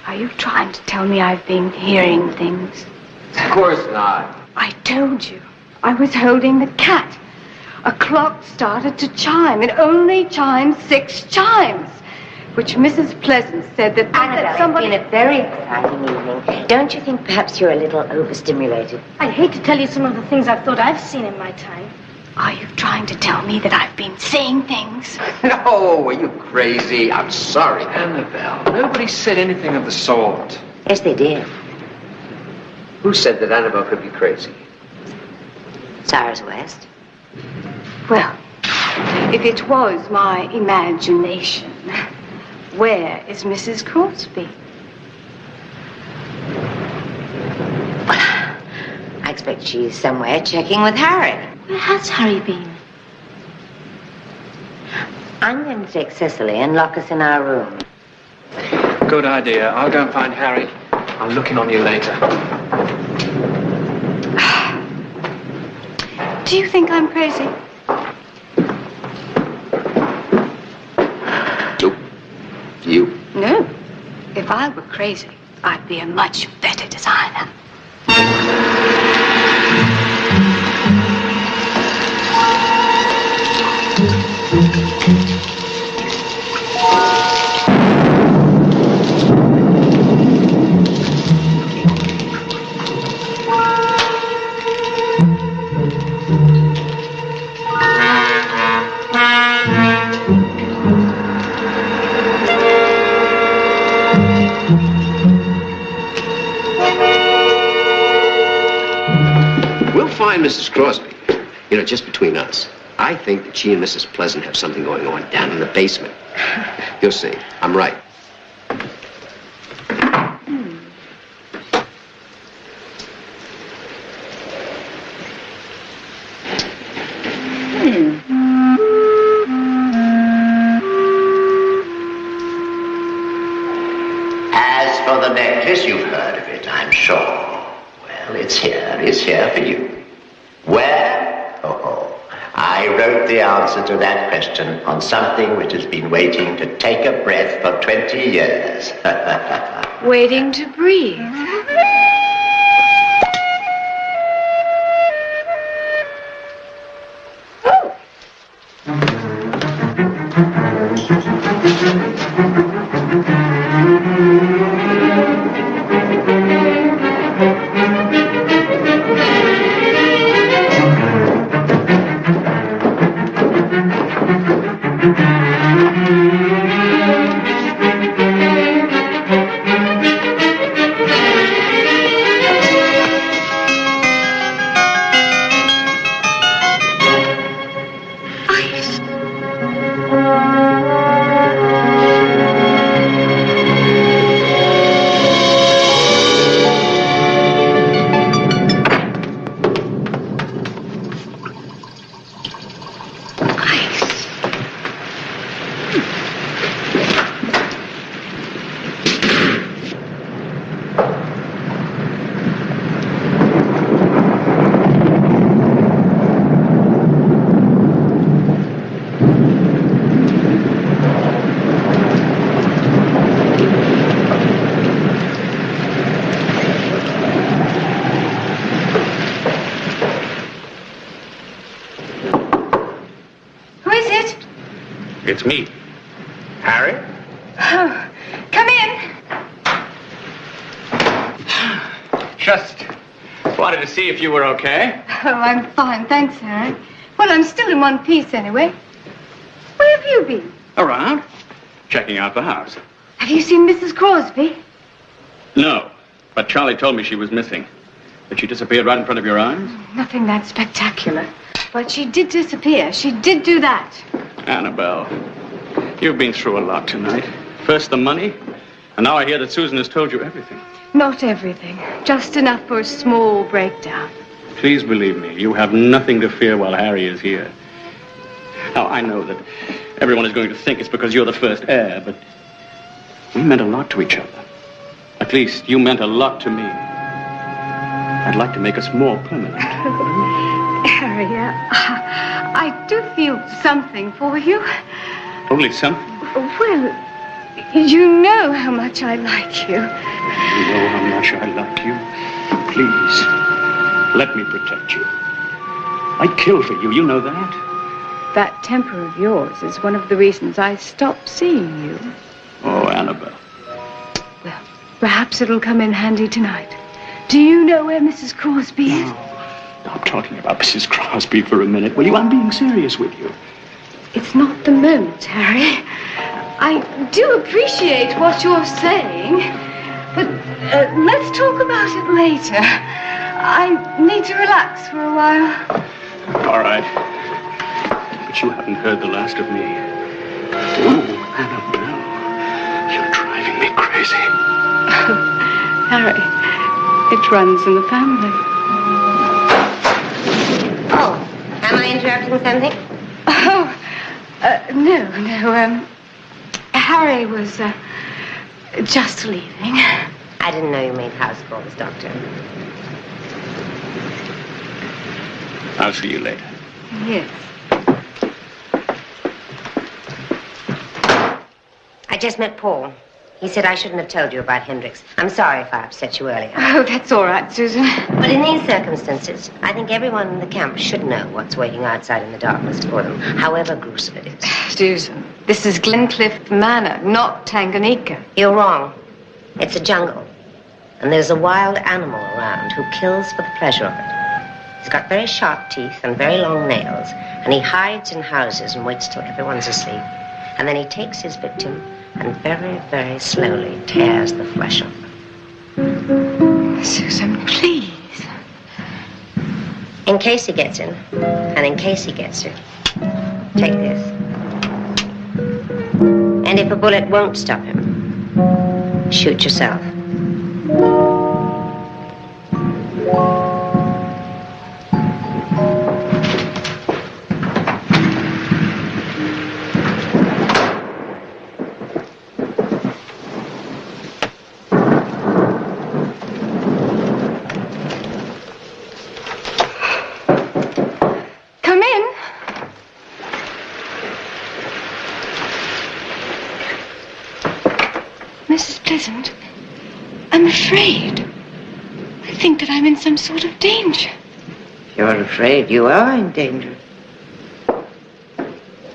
Are you trying to tell me I've been hearing things? Of course not. I told you. I was holding the cat. A clock started to chime. It only chimed 6 chimes. Which Mrs. Pleasant said that Annabelle, somebody... it's been a very exciting evening. Don't you think perhaps you're a little overstimulated? I hate to tell you some of the things I've thought I've seen in my time. Are you trying to tell me that I've been saying things? No, are you crazy? I'm sorry. Annabelle, nobody said anything of the sort. Yes, they did. Who said that Annabelle could be crazy? Cyrus West. Well, if it was my imagination, where is Mrs. Crosby? I expect she's somewhere checking with Harry. Where has Harry been? I'm going to take Cicely and lock us in our room. Good idea. I'll go and find Harry. I'll look in on you later. Do you think I'm crazy? Nope. You? No. If I were crazy, I'd be a much better designer. Find Mrs. Crosby. You know, just between us, I think that she and Mrs. Pleasant have something going on down in the basement. You'll see. I'm right. As for the necklace, you've heard of it, I'm sure. Well, it's here for you. Where? Oh, I wrote the answer to that question on something which has been waiting to take a breath for 20 years. Waiting to breathe. It's me. Harry? Oh, come in. Just wanted to see if you were okay. Oh, I'm fine, thanks, Harry. Well, I'm still in one piece anyway. Where have you been? Around? Checking out the house. Have you seen Mrs. Crosby? No, but Charlie told me she was missing. That she disappeared right in front of your eyes? Nothing that spectacular. But she did disappear. She did do that. Annabelle, you've been through a lot tonight. First the money, and now I hear that Susan has told you everything. Not everything. Just enough for a small breakdown. Please believe me, you have nothing to fear while Harry is here. Now, I know that everyone is going to think it's because you're the first heir, but we meant a lot to each other. At least, you meant a lot to me. I'd like to make us more permanent. Harry, I do feel something for you. Only something? Well, you know how much I like you. You know how much I like you. Please, let me protect you. I'd kill for you, you know that? That temper of yours is one of the reasons I stopped seeing you. Oh, Annabelle. Well, perhaps it'll come in handy tonight. Do you know where Mrs. Crosby is? Stop talking about Mrs. Crosby for a minute, will you? I'm being serious with you. It's not the moment, Harry. I do appreciate what you're saying, but let's talk about it later. I need to relax for a while. All right. But you haven't heard the last of me. Oh, Annabelle, you're driving me crazy. Oh, Harry, it runs in the family. Oh, am I interrupting something? Oh, no. Harry was just leaving. I didn't know you made house calls, Doctor. I'll see you later. Yes. I just met Paul. He said I shouldn't have told you about Hendricks. I'm sorry if I upset you earlier. Oh, that's all right, Susan. But in these circumstances, I think everyone in the camp should know what's waiting outside in the darkness for them, however gruesome it is. Susan, this is Glencliff Manor, not Tanganyika. You're wrong. It's a jungle. And there's a wild animal around who kills for the pleasure of it. He's got very sharp teeth and very long nails, and he hides in houses and waits till everyone's asleep. And then he takes his victim and very, very slowly tears the flesh off them. Susan, please. In case he gets in, and in case he gets you, take this. And if a bullet won't stop him, shoot yourself. Mrs. Pleasant, I'm afraid. I think that I'm in some sort of danger. You're afraid you are in danger.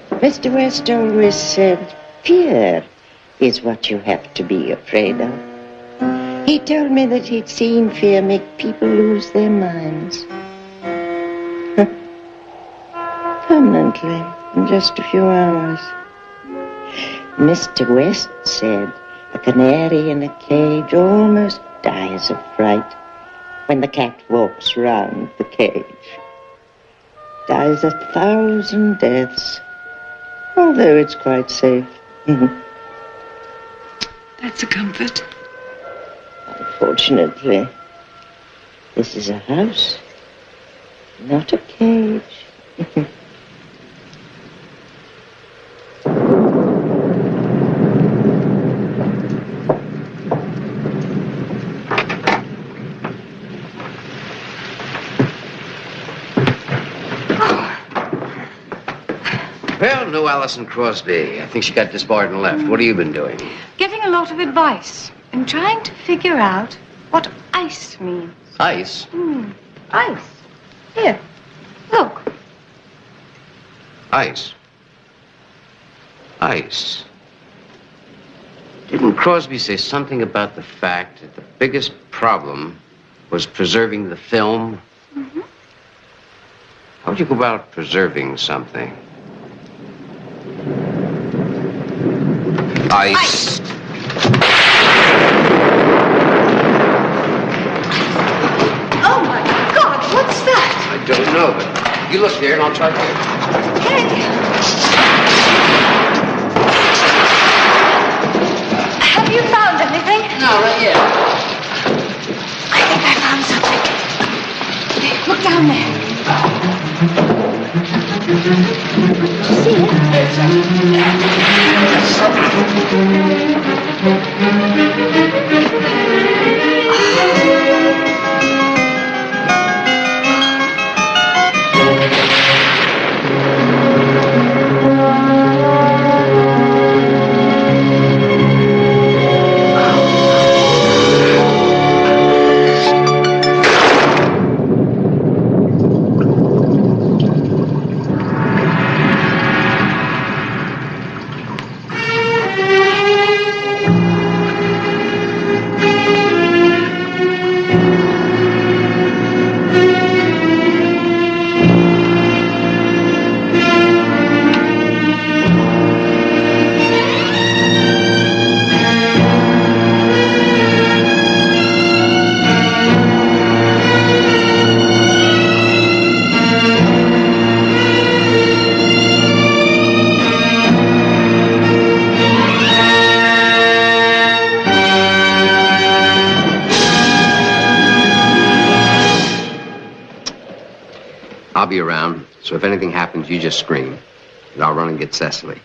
Mr. West always said fear is what you have to be afraid of. He told me that he'd seen fear make people lose their minds. Permanently, in just a few hours. Mr. West said a canary in a cage almost dies of fright when the cat walks round the cage. Dies 1,000 deaths, although it's quite safe. That's a comfort. Unfortunately, this is a house, not a cage. Alison Crosby. I think she got disbarred and left. What have you been doing? Getting a lot of advice and trying to figure out what ice means. Ice? Ice. Here. Look. Ice. Ice. Didn't Crosby say something about the fact that the biggest problem was preserving the film? Mm-hmm. How would you go about preserving something? Ice. Oh, my God, what's that? I don't know, but you look there and I'll try to. Hey. Have you found anything? No, right yet. I think I found something. Hey, look down there. See I'll be around, so if anything happens, you just scream. And I'll run and get Cecily.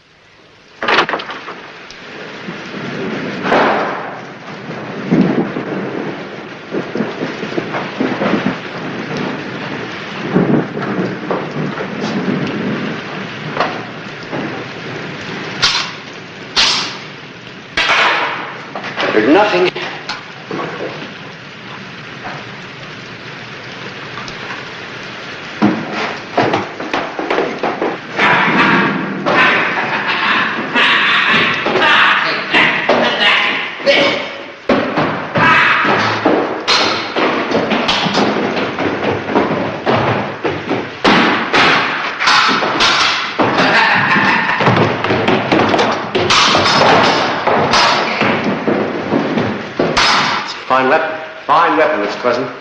There's nothing. Fine weapon, Miss Pleasant.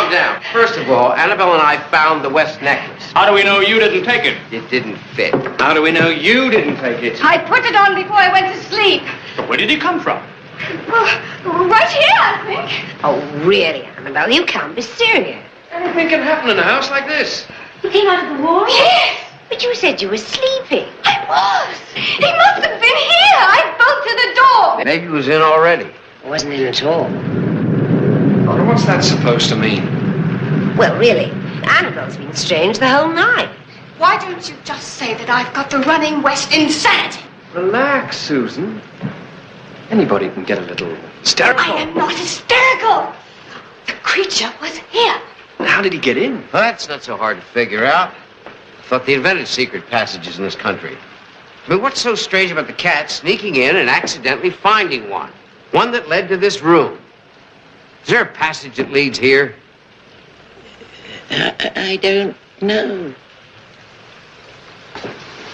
calm down. First of all, Annabelle and I found the West necklace. How do we know you didn't take it? It didn't fit. How do we know you didn't take it? I put it on before I went to sleep. But where did he come from? Right here, I think. Oh, really, Annabelle? You can't be serious. Anything can happen in a house like this. He came out of the wall? Yes. But you said you were sleeping. I was. He must have been here. I bolted the door. Maybe he was in already. I wasn't in at all. Oh, what's that supposed to mean? Well, really, Annabelle's been strange the whole night. Why don't you just say that I've got the running West insanity? Relax, Susan. Anybody can get a little hysterical. I am not hysterical. The creature was here. How did he get in? Well, that's not so hard to figure out. I thought they invented secret passages in this country. I mean, what's so strange about the cat sneaking in and accidentally finding one? One that led to this room. Is there a passage that leads here? I don't know.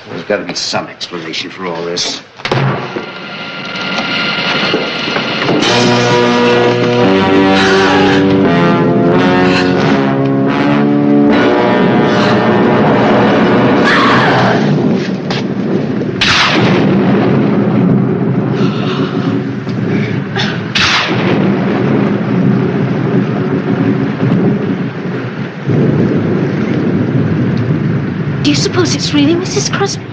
There's got to be some explanation for all this. Do you suppose it's really Mrs. Crosby?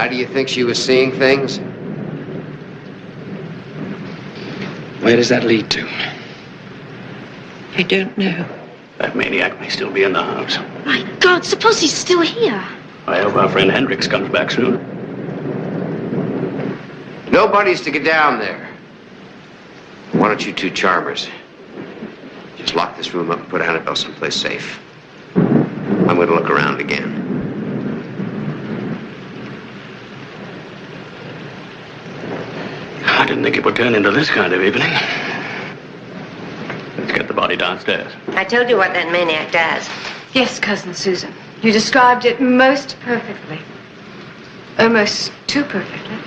How do you think she was seeing things? Where does that lead to? I don't know. That maniac may still be in the house. My God, suppose he's still here. I hope our friend Hendricks comes back soon. Nobody's to get down there. Why don't you two charmers just lock this room up and put Annabelle someplace safe? I'm going to look around again. I didn't think it would turn into this kind of evening. Let's get the body downstairs. I told you what that maniac does. Yes, Cousin Susan. You described it most perfectly. Almost too perfectly.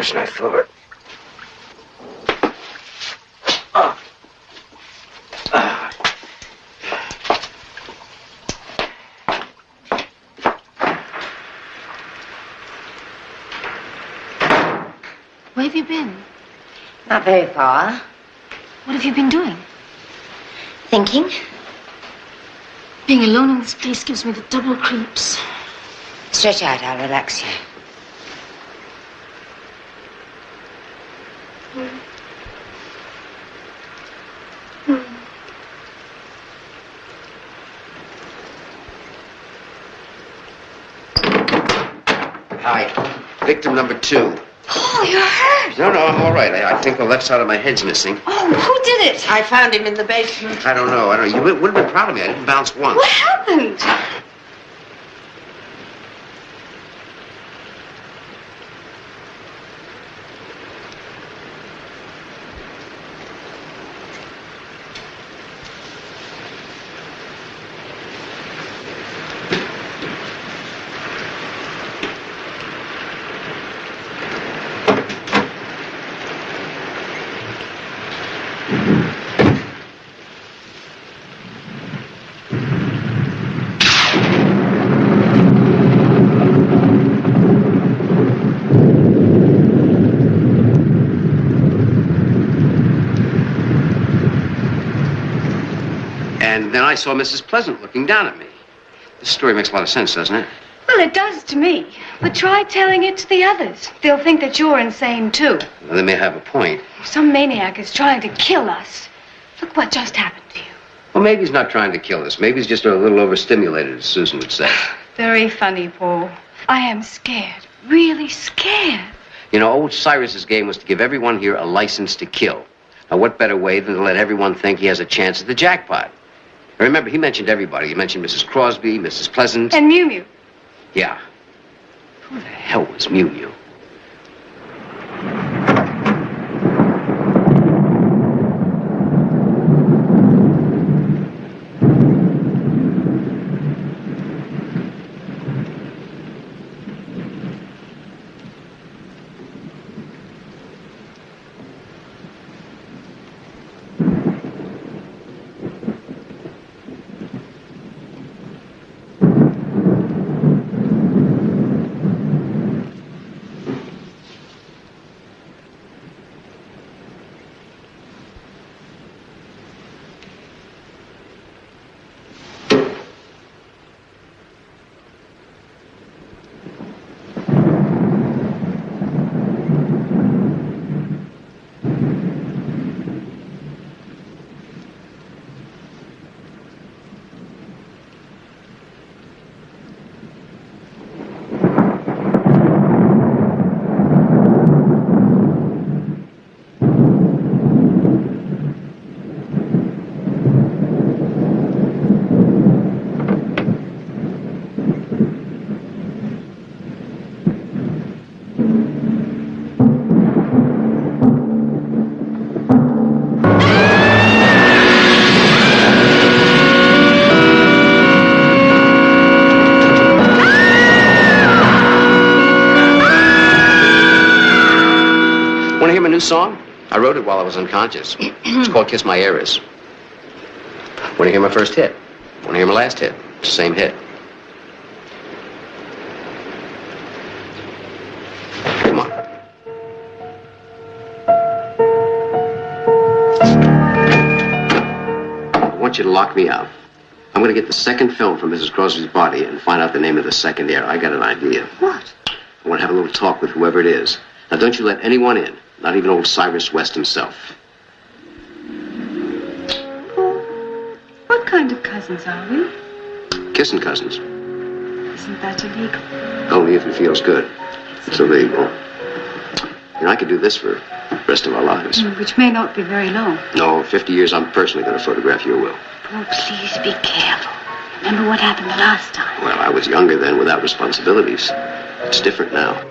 worse than I thought. Where have you been? Not very far. What have you been doing? Thinking? Being alone in this place gives me the double creeps. Stretch out, I'll relax you. Hi. Victim number 2. Oh, you're hurt. No, I'm all right. I think the left side of my head's missing. Oh, who did it? I found him in the basement. I don't know. You would have been proud of me. I didn't bounce once. What happened? And then I saw Mrs. Pleasant looking down at me. This story makes a lot of sense, doesn't it? Well, it does to me. But try telling it to the others. They'll think that you're insane, too. Well, they may have a point. Some maniac is trying to kill us. Look what just happened to you. Well, maybe he's not trying to kill us. Maybe he's just a little overstimulated, as Susan would say. Very funny, Paul. I am scared. Really scared. You know, old Cyrus's game was to give everyone here a license to kill. Now, what better way than to let everyone think he has a chance at the jackpot? And remember, he mentioned everybody. He mentioned Mrs. Crosby, Mrs. Pleasant. And Mew Mew. Yeah. Who the hell was Mew Mew? Want to hear my new song? I wrote it while I was unconscious. It's called Kiss My Eras. Want to hear my first hit? Want to hear my last hit? It's the same hit. Come on. I want you to lock me out. I'm going to get the second film from Mrs. Crosby's body and find out the name of the second heir. I got an idea. What? I want to have a little talk with whoever it is. Now, don't you let anyone in. Not even old Cyrus West himself. What kind of cousins are we? Kissing cousins. Isn't that illegal? Only if it feels good. It's illegal. You know, I could do this for the rest of our lives. Which may not be very long. No, 50 years, I'm personally going to photograph your will. Oh, please be careful. Remember what happened the last time. Well, I was younger then, without responsibilities. It's different now.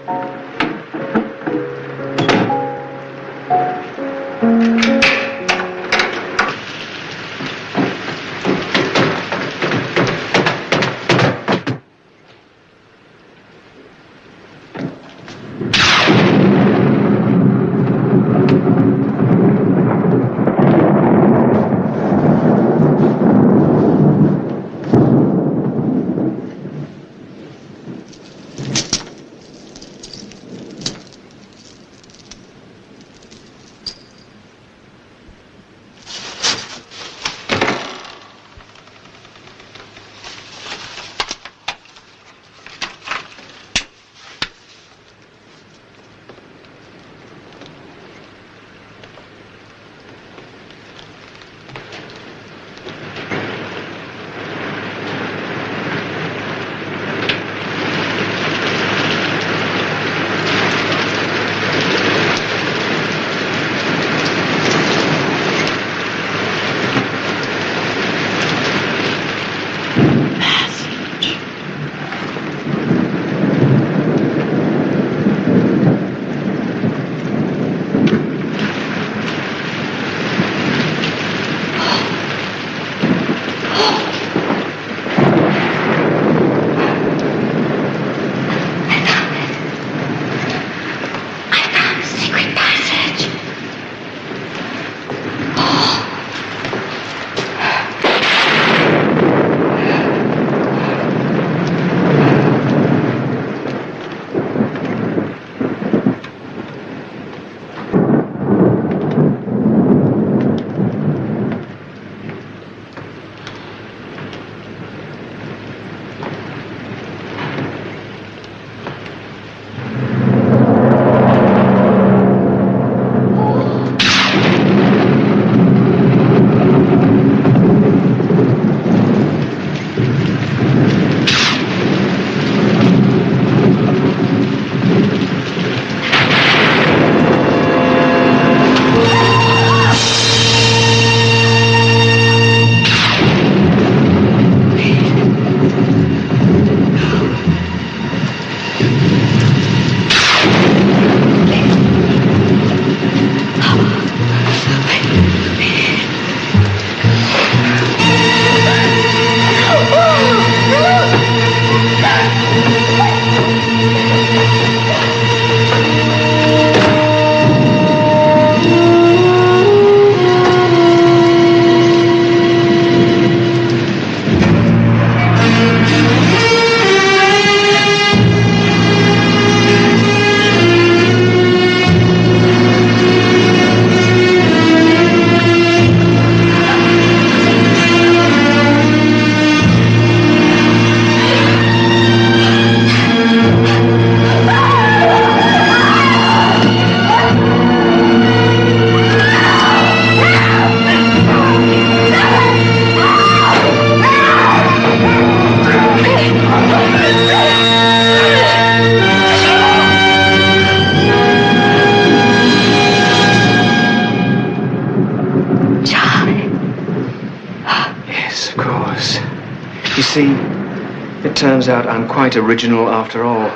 It turns out I'm quite original after all.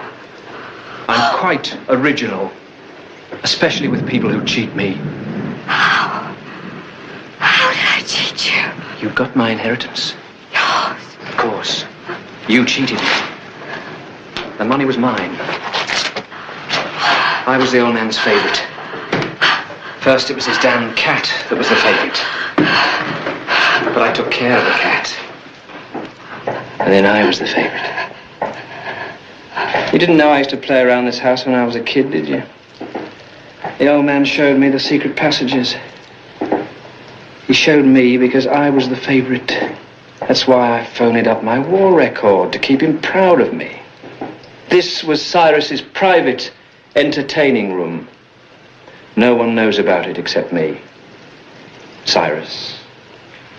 I'm quite original. Especially with people who cheat me. How did I cheat you? You got my inheritance. Yours. Of course. You cheated me. The money was mine. I was the old man's favorite. First, it was his damn cat that was the favorite. But I took care of the cat. And then I was the favorite. You didn't know I used to play around this house when I was a kid, did you? The old man showed me the secret passages. He showed me because I was the favorite. That's why I phoned up my war record, to keep him proud of me. This was Cyrus's private entertaining room. No one knows about it except me, Cyrus,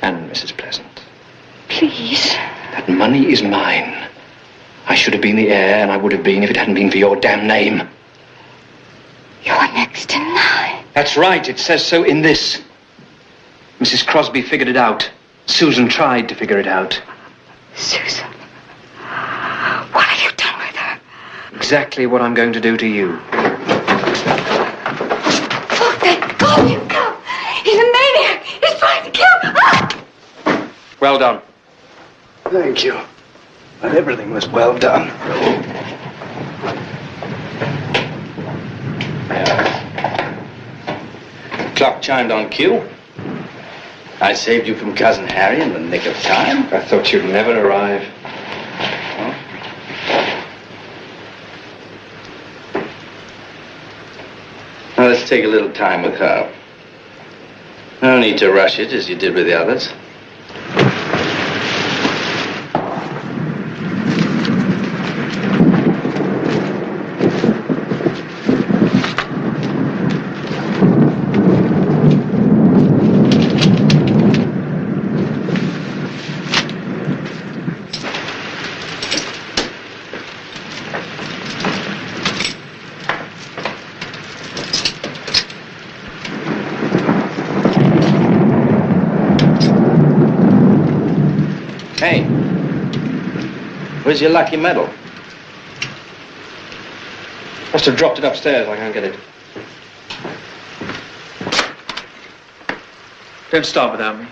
and Mrs. Pleasant. Please. That money is mine. I should have been the heir, and I would have been if it hadn't been for your damn name. You're next in line. That's right. It says so in this. Mrs. Crosby figured it out. Susan tried to figure it out. Susan. What have you done with her? Exactly what I'm going to do to you. Oh, thank God you come. He's a maniac. He's trying to kill me. Ah! Well done. Thank you. But everything was well done. Clock chimed on cue. I saved you from Cousin Harry in the nick of time. I thought you'd never arrive. Huh? Now let's take a little time with her. No need to rush it as you did with the others. Hey, where's your lucky medal? Must have dropped it upstairs. I can't get it. Don't start without me.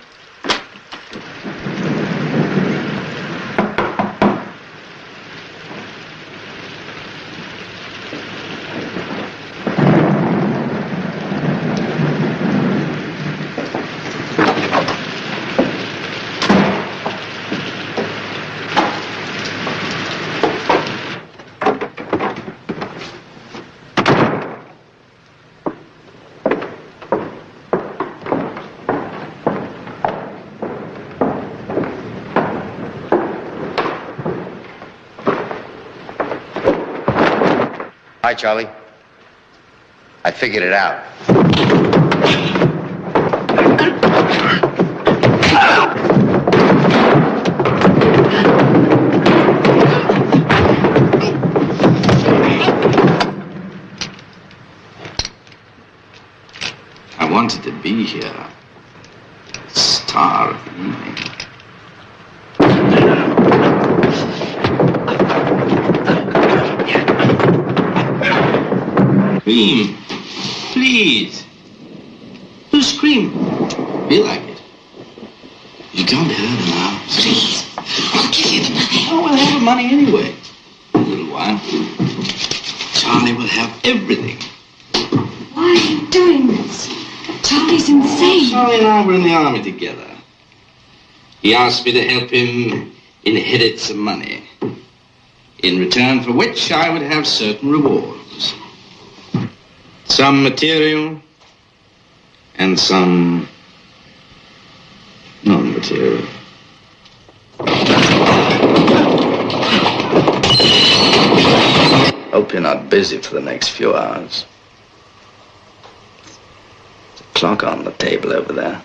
Hi, Charlie. I figured it out. I wanted to be here. Star of the evening. Scream, please. Do scream. Be like it. You can't hurt her now. Please. I'll give you the money. Oh, we'll have the money anyway. In a little while. Charlie will have everything. Why are you doing this? Charlie's insane. Charlie and I were in the army together. He asked me to help him inherit some money. In return for which I would have certain rewards. Some material and some non-material. Hope you're not busy for the next few hours. There's a clock on the table over there.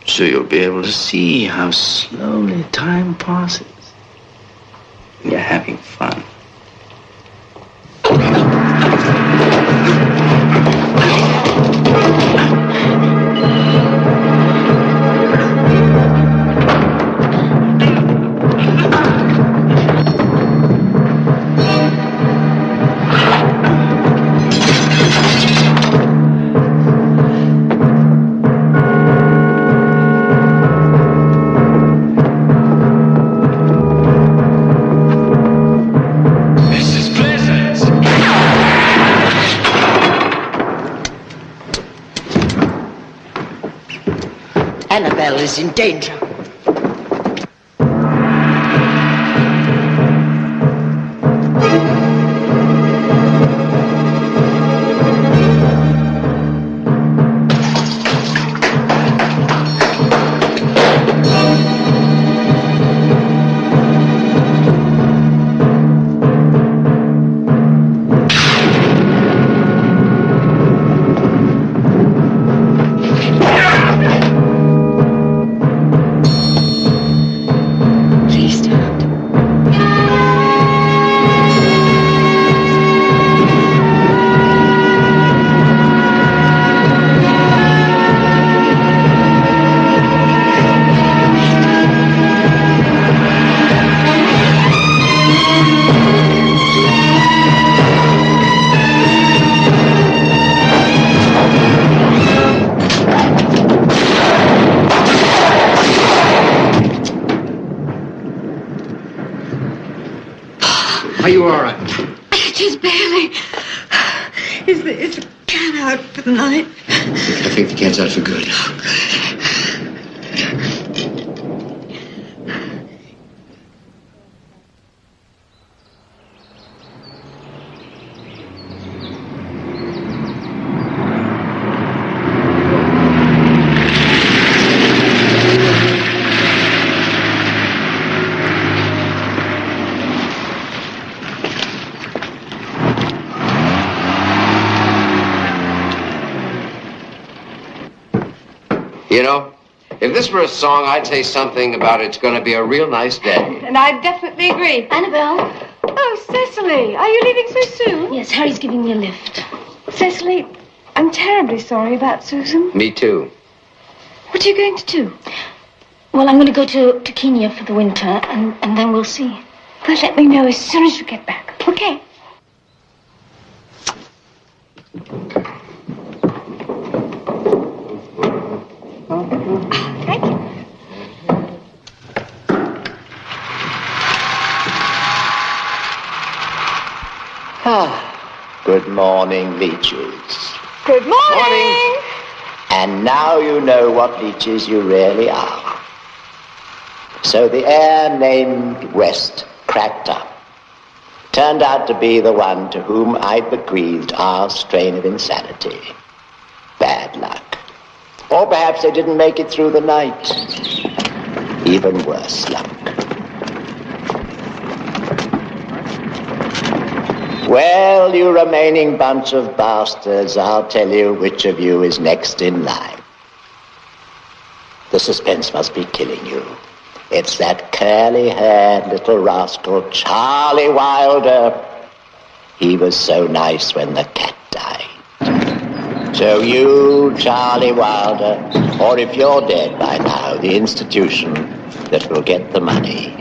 So you'll be able to see how slowly time passes. You're having fun. is in danger. Are you all right? Just barely. Is the cat out for the night? I think the cat's out for good. You know, if this were a song, I'd say something about it's going to be a real nice day. And I definitely agree. Annabelle. Oh, Cecily, are you leaving so soon? Yes, Harry's giving me a lift. Cecily, I'm terribly sorry about Susan. Me too. What are you going to do? Well, I'm going to go to Kenya for the winter, and then we'll see. Well, let me know as soon as you get back. Okay. Thank you. Good morning, leeches. Good morning. And now you know what leeches you really are. So the heir named West cracked up. Turned out to be the one to whom I bequeathed our strain of insanity. Bad luck. Or perhaps they didn't make it through the night. Even worse luck. Well, you remaining bunch of bastards, I'll tell you which of you is next in line. The suspense must be killing you. It's that curly-haired little rascal, Charlie Wilder. He was so nice when the cat died. So you, Charlie Wilder, or if you're dead by now, the institution that will get the money,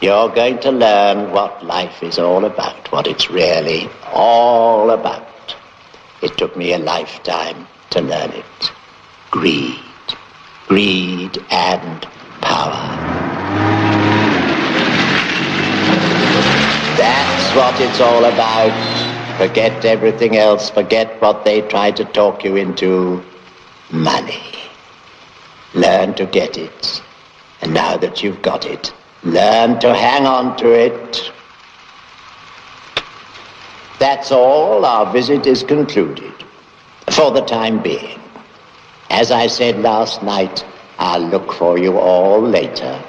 you're going to learn what life is all about, what it's really all about. It took me a lifetime to learn it. Greed. Greed and power. That's what it's all about. Forget everything else. Forget what they tried to talk you into. Money. Learn to get it. And now that you've got it, learn to hang on to it. That's all. Our visit is concluded. For the time being. As I said last night, I'll look for you all later